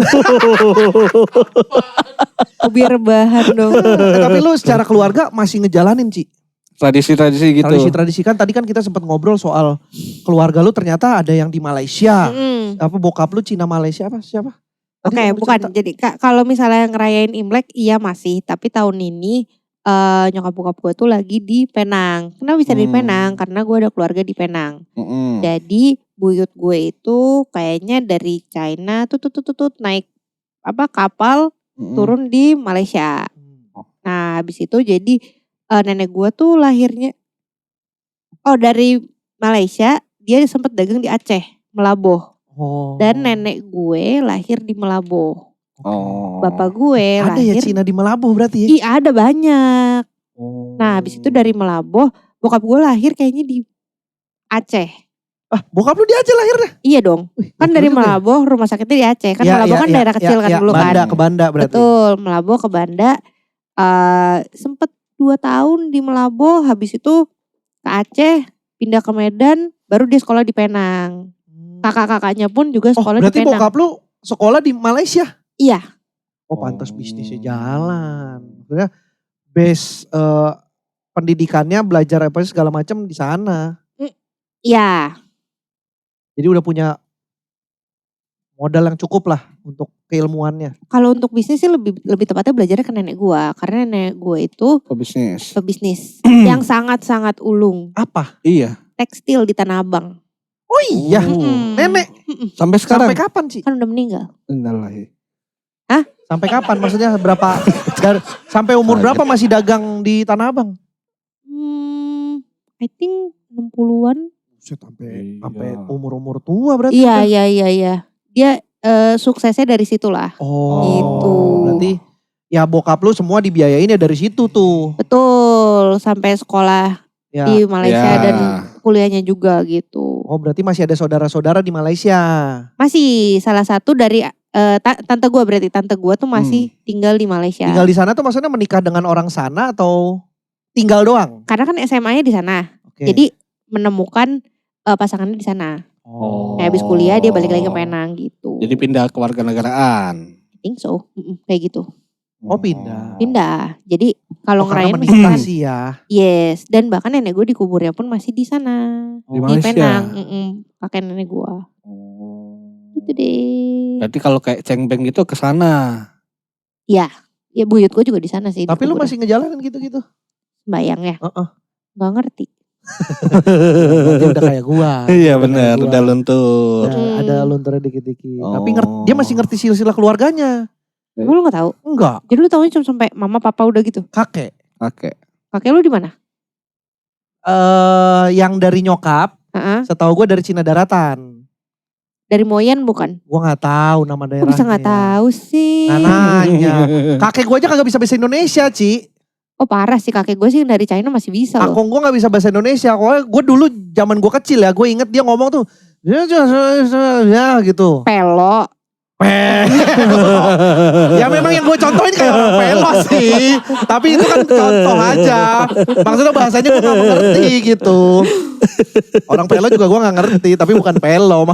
Hobi rebahan dong. Tapi lu secara keluarga masih ngejalanin Ci. Tradisi-tradisi gitu. Tradisi-tradisi kan tadi kan kita sempat ngobrol soal keluarga lu ternyata ada yang di Malaysia. Apa bokap lu Cina Malaysia apa siapa? Tadi Oke, kamu bukan. cerita. Jadi kalau misalnya ngerayain Imlek iya masih, tapi tahun ini nyokap bokap gue tuh lagi di Penang. Kenapa bisa di Penang? Karena gue ada keluarga di Penang. Jadi buyut gue itu kayaknya dari China tuh naik kapal turun di Malaysia. Nah, habis itu jadi nenek gue tuh lahirnya dari Malaysia, dia sempat dagang di Aceh, Melaboh. Oh. Dan nenek gue lahir di Melaboh. Oh. Bapak gue Ada ya lahir. Cina di Melaboh berarti ya? Iya ada banyak. Oh. Nah habis itu dari Melaboh, bokap gue lahir kayaknya di Aceh. Bokap lu di Aceh lahirnya? Iya dong. Kan gokil dari juga ya? Melaboh rumah sakitnya di Aceh. Kan Ya, Melaboh ya, kan ya, daerah kecil ya, kan ya, dulu kan. Banda, ke Banda berarti. Betul, Melaboh ke Banda. Sempet 2 tahun di Melaboh, habis itu ke Aceh, pindah ke Medan, baru dia sekolah di Penang. Kakak-kakaknya pun juga sekolah di berarti Penang. bokap lu sekolah di Malaysia? Iya. Oh pantas bisnisnya jalan. Maksudnya base pendidikannya belajar apa segala macam di sana. Iya. Jadi udah punya modal yang cukup lah untuk keilmuannya. Kalau untuk bisnis sih lebih tepatnya belajarnya ke nenek gue. Karena nenek gue itu Pebisnis. pebisnis yang sangat-sangat ulung. Apa? Iya. Tekstil di Tanah Abang. Oh iya, nenek. Sampai sekarang. Sampai kapan sih? Kan udah meninggal. Innalillahi. Sampai kapan? Maksudnya berapa? Sampai umur berapa masih dagang di Tanah Abang? I think 60-an. Sampai Iya. umur tua berarti. Iya. Dia suksesnya dari situlah. Oh, Gitu. Berarti ya bokap lu semua dibiayain ya dari situ tuh. Betul. Sampai sekolah Ya. di Malaysia Ya. dan kuliahnya juga gitu. Oh berarti masih ada saudara-saudara di Malaysia. Masih salah satu dari tante gue, berarti tante gue tuh masih tinggal di Malaysia. Tinggal di sana tuh maksudnya menikah dengan orang sana atau tinggal doang? Karena kan SMA-nya di sana. Oke. Jadi menemukan pasangannya di sana. Oh. Nah, habis kuliah dia balik lagi ke Penang gitu. Jadi pindah ke warganegaraan. I think so. Kayak gitu. Oh pindah. Pindah. Jadi kalau Karena ngerayain menikah misalkan, sih ya. yes. Dan bahkan nenek gue dikuburnya pun masih di sana. Di Di Malaysia. Penang. Kakek nenek gue. Gitu deh. Berarti kalau kayak cengbeng gitu ke sana. Ya buyut gue juga di sana sih. Tapi lu dikuburnya. masih ngejalanin gitu-gitu? Bayang ya? Gak ngerti. Berarti udah kayak gua. Iya Udah benar, kayak gua. udah luntur. Ada lunturnya dikit-dikit. Oh. Tapi dia masih ngerti silsilah keluarganya. Emang lu gak tahu? Enggak, Jadi lu taunya cuma sampai mama papa udah gitu. kakek. Oke. Kakek lu di mana? Yang dari nyokap, Heeh. setahu gue dari Cina Daratan. Dari Moyen bukan? Gue nggak tahu nama Kok daerahnya. bisa gak tahu sih? Nggak nanya. Kakek gue aja kagak bisa bahasa Indonesia, Ci. Oh parah sih, kakek gue sih dari China masih bisa loh. Akong gue nggak bisa bahasa Indonesia. Gue dulu zaman gue kecil ya, gue inget dia ngomong tuh, ya gitu. Pelo. Ya memang yang gue contohin kayak orang pelo sih. Tapi itu kan contoh aja. Maksudnya bahasanya gue gak mengerti gitu. Orang pelo juga gue gak ngerti. Tapi bukan pelo.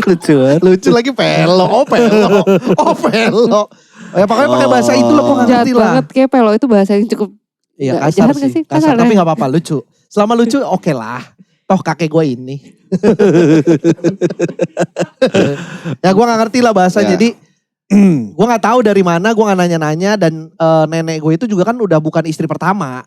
Lucu banget. Lucu lagi pelo. Oh pelo. Oh pelo. Ya pokoknya pakai bahasa itu loh gue gak Jahat ngerti lah. banget kayak pelo itu bahasa yang cukup. Iya Nggak, kasar jahat nggak sih. sih? Kasar. Kasar Tapi ya? gak apa-apa lucu. Selama lucu oke lah. Toh kakek gue ini. Ya gue gak ngerti lah bahasa. Ya. Jadi gue gak tahu dari mana. Gue gak nanya-nanya. Dan nenek gue itu juga kan udah bukan istri pertama.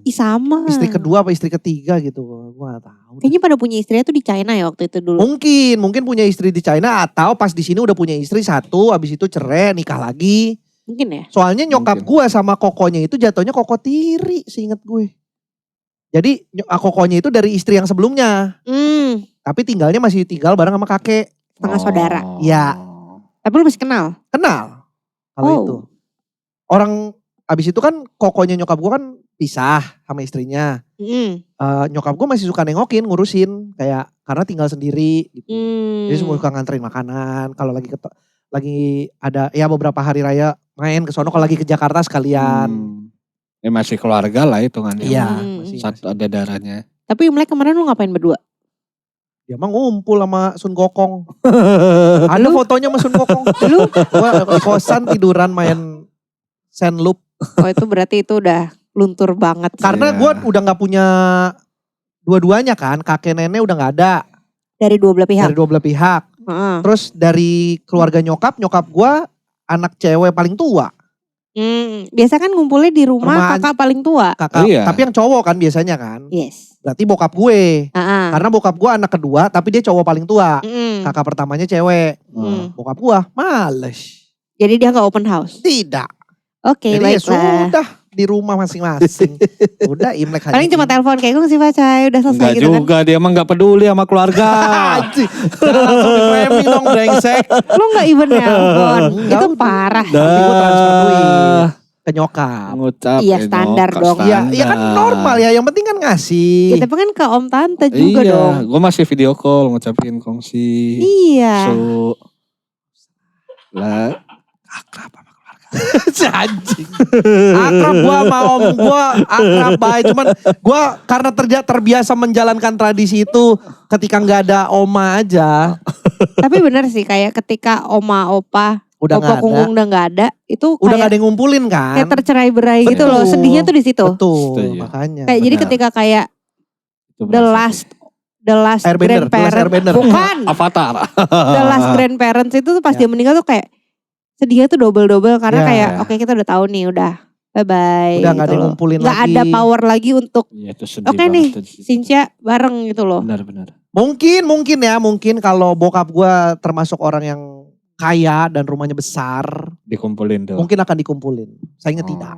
Ih sama. Istri kedua apa istri ketiga gitu. Gue gak tahu. Kayaknya pada punya istrinya tuh di China ya waktu itu dulu. Mungkin punya istri di China. Atau pas di sini udah punya istri satu. Habis itu cerai nikah lagi. Mungkin ya. Soalnya nyokap Mungkin. gue sama kokonya itu jatuhnya koko tiri seinget gue. Jadi kokonya itu dari istri yang sebelumnya. Tapi tinggalnya masih tinggal bareng sama kakek. Setengah saudara. Iya. Tapi lu masih kenal? Kenal. Kalau Oh. itu. Orang abis itu kan kokonya nyokap gue kan pisah sama istrinya. Nyokap gue masih suka nengokin, ngurusin kayak karena tinggal sendiri gitu. Jadi semua suka nganterin makanan. Kalau lagi ada ya beberapa hari raya main ke sono, kalau lagi ke Jakarta sekalian. Ya masih keluarga lah hitungannya. Iya, masih. Satu ada darahnya. Tapi Imlek kemarin lu ngapain berdua? Dia mah ngumpul sama Sun Gokong. Ada fotonya sama Sun Gokong. Lu? Gue di kosan tiduran main sandloop. Oh itu berarti itu udah luntur banget. Karena gue udah gak punya dua-duanya kan. Kakek nenek udah gak ada. Dari dua belah pihak. Dari dua belah pihak. Terus dari keluarga nyokap gue anak cewek paling tua. Biasa kan ngumpulnya di rumah kakak paling tua. Kakak, tapi yang cowok kan biasanya kan. Yes. Berarti bokap gue. Karena bokap gue anak kedua tapi dia cowok paling tua. Kakak pertamanya cewek. Bokap gue males. Jadi dia gak open house? Tidak. Oke, jadi baiklah. ya sudah di rumah masing-masing. Udah Imlek aja. Paling cuma telepon kayak gue sih Pacai udah selesai Enggak gitu juga, dia emang gak peduli sama keluarga. Anjing. Langsung di-framing dong brengsek. Lu gak even nelpon. Enggak, Itu udah. parah. Tapi gue transfer duit ke nyokap. Ngucap. Iya, standar dong. Iya kan normal ya, yang penting kan ngasih. Ya, tapi kan ke om tante juga iya, dong. gue masih video call ngucapin kongsi. Iya. Lah, Akrab sama keluarga. Si anjing. Akrab gue sama om gue akrab baik. Cuman gue karena terbiasa menjalankan tradisi itu ketika gak ada oma aja. Tapi bener sih kayak ketika oma opa Udah opa gak ada. kungkung udah gak ada. Itu Udah kayak, gak ada yang ngumpulin kan. kayak tercerai berai gitu loh. Betul. Sedihnya tuh di situ. Betul Setuju. makanya. Kayak jadi Benar. ketika kayak itu the berasa last Airbender, grandparent. Airbender. Bukan. sih. Avatar. The last grandparents itu tuh pas dia meninggal tuh kayak sedihnya tuh double-double karena Ya. kayak oke kita udah tahu nih udah bye-bye Udah gak ada gitu yang loh. ngumpulin Gak lagi. ada power lagi untuk Iya itu sedih oke nih banget tuh. Sincia bareng gitu loh. Benar. Mungkin kalau bokap gue termasuk orang yang kaya dan rumahnya besar. Dikumpulin tuh. Mungkin akan dikumpulin. Sayangnya tidak.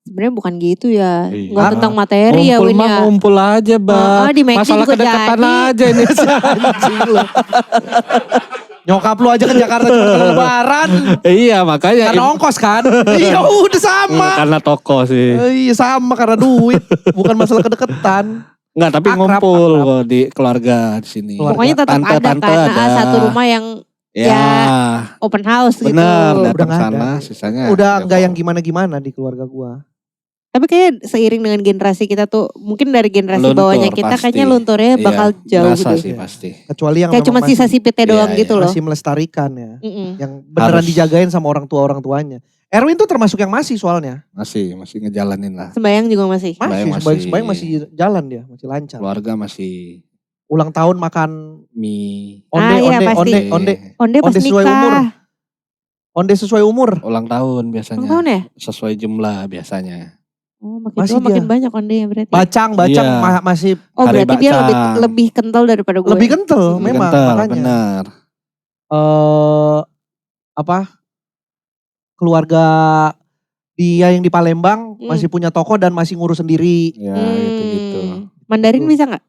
Sebenarnya bukan gitu ya. Iya. Gak tentang materi ya Ngumpul Win mah ya. ngumpul aja bang. Di McD Masalah juga kedekatan jadi. aja ini. Anjing lu. Nyokap lu aja ke Jakarta cuma ke lebaran. Iya makanya. Karena ongkos kan. Iya udah sama. Karena toko sih. Iya sama karena duit. Bukan masalah kedekatan. Enggak tapi Akrab, ngumpul akrab. kok di keluarga di sini. Keluarga. Pokoknya tetap ada Tante-tante kan. ada. Satu rumah yang Ya, open house gitu. benar. Udah Datang nggak sana, ada. sisanya. Udah ya nggak kok. yang gimana-gimana di keluarga gua. Tapi kayak seiring dengan generasi kita tuh mungkin dari generasi Luntur, bawahnya kita pasti. kayaknya lunturnya Iya, bakal jauh berasa gitu. sih pasti. Kecuali yang Kayak memang cuma masih, sisa sipitnya Iya, doang iya. gitu loh. masih melestarikan ya. Mm-mm. Yang beneran Harus. dijagain sama orang tuanya. Erwin tuh termasuk yang masih soalnya. Masih ngejalanin lah. Sembayang juga masih. Sembayang masih jalan dia, masih lancar. Keluarga masih Ulang tahun makan mie. Iya, pasti. Onde pas sesuai nikah. umur. Onde sesuai umur. Ulang tahun biasanya. Ulang tahun ya? Sesuai jumlah biasanya. Oh makin Masih tua makin dia. banyak onde ya berarti. Bacang Iya. masih Oh Hari berarti dia bacang. lebih kental daripada gue. lebih kental Lebih memang Kental, makanya. benar. Keluarga dia yang di Palembang Hmm. masih punya toko dan masih ngurus sendiri. Ya gitu-gitu. Mandarin Gitu. bisa gak?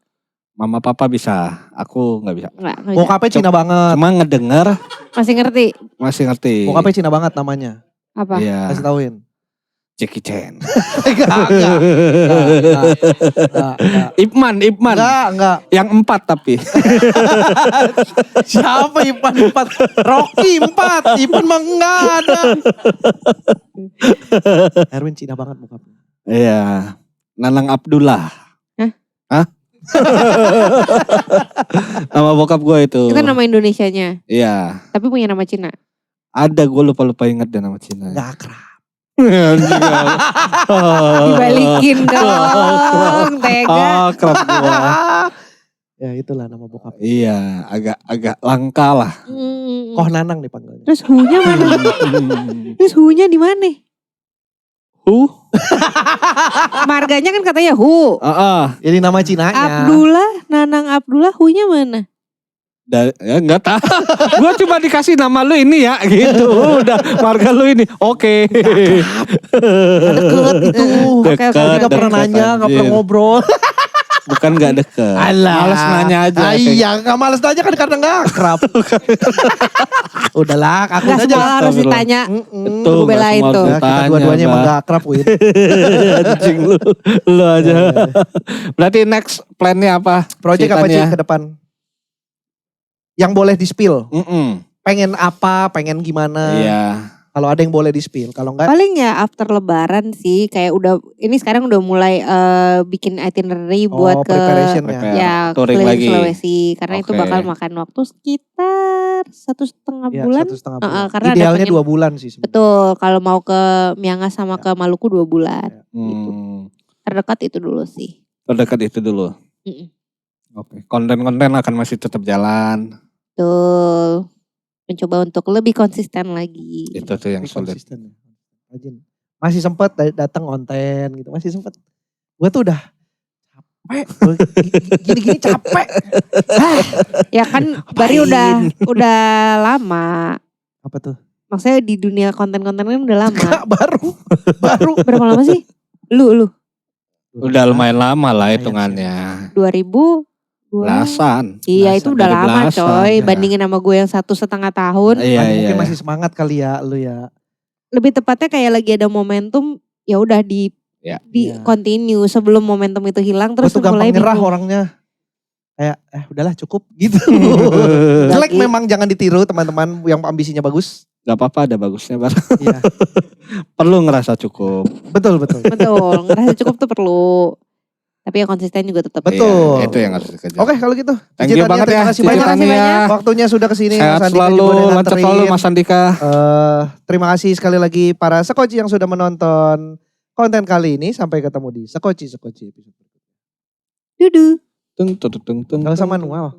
Mama papa bisa, aku nggak bisa. Nggak bisa. Bokapnya Cina banget. Cuma ngedenger Masih ngerti? masih ngerti. Bokapnya Cina banget namanya. Apa? Iya. Kasih tauin. Jackie Chan. Enggak. Ipman. Enggak. Yang 4 tapi. Siapa Ipan 4? Rocky 4. Ipan mah enggak ada. Erwin Cina banget bokapnya. Iya. Nanang Abdullah. Hah? Nama bokap gue itu. Itu nama Indonesianya. Iya. Tapi punya nama Cina. Ada, gue lupa inget deh nama Cina. Enggak akrab. Anjing. Dibalikin dong. Tega. Akrab gua. Ya itulah nama bokapnya. Iya, agak langka lah. Koh Nanang dipanggilnya. Terus hu-nya mana? Terus hu-nya di mana? Marganya kan katanya hu. Jadi nama Cinanya. Abdullah, Nanang Abdullah, hu-nya mana? Ya nggak tahu. Gue cuma dikasih nama lu ini ya gitu. Udah marga lu ini. Oke. Deket itu. Oke, Gak pernah deket, nanya, gak pernah anjir. ngobrol. Bukan gak deket. Males nanya aja. Iya, gak males nanya kan karena gak akrab. Udahlah, aku Gak aja. semua harus ditanya. Betul, Gue belain nggak semua tuh. harus Kita ditanya, dua-duanya emang Bah. gak akrab, Win. Anjing lu aja. Berarti next plan-nya apa? Project apa Ci Ceritanya? ke depan? Yang boleh di-spill. Mm-mm. Pengen apa, pengen gimana. Iya. Kalau ada yang boleh di-spill. Kalau enggak, Paling ya after lebaran sih. Kayak ini sekarang udah mulai bikin itinerary buat ke preparation ya. Prepare. ya Touring keliling lagi. Sulawesi. Karena itu Oke. bakal makan waktu sekitar 1,5 Ya, bulan. 1,5 bulan. Karena ada Idealnya pengen- 2 bulan sih sebenarnya. Betul, kalau mau ke Miangas sama Ya. ke Maluku 2 bulan. Hmm. Terdekat itu dulu sih. Terdekat itu dulu. Mm-mm. Oke. Konten-konten akan masih tetap jalan. Betul. Mencoba untuk lebih konsisten lagi. Itu tuh yang Ini sulit. konsisten ya. Rajin. Masih sempet datang konten gitu. Masih sempet. Gue tuh udah capek. Gini-gini capek. Ya kan Bari udah lama. Apa tuh? Maksudnya di dunia konten-konten kan udah lama. Enggak, baru. Berapa lama sih? Lu Udah lumayan lama lah hitungannya. 2000 Belasan. Iya itu udah Dari lama belasan, coy. ya. Bandingin sama gue yang 1,5 tahun. Iya, Mungkin iya. masih semangat kali ya lu ya. Lebih tepatnya kayak lagi ada momentum. Ya udah di Iya. continue sebelum momentum itu hilang. Gue Terus tuh gampang mulai nyerah bingung. orangnya. Kayak udahlah cukup gitu. Jelek Lagi. memang, jangan ditiru teman-teman yang ambisinya bagus. Gak apa-apa, ada bagusnya Bar. Iya. Perlu ngerasa cukup. Betul. Betul, ngerasa cukup tuh perlu. Tapi ya konsisten juga tetap. Betul. Iya, itu yang harus dikejar. Oke kalau gitu. Thank you Cici Tania, banget ya. terima kasih Cici banyak. Tania. Waktunya sudah kesini. Sehat Mas Andika selalu, juga udah lancar nganterin. selalu Mas Andika. Terima kasih sekali lagi para Sekoci yang sudah menonton konten kali ini. Sampai ketemu di Sekoci episode berikutnya. Dudu. Tung tung tung tung. Gak usah manual.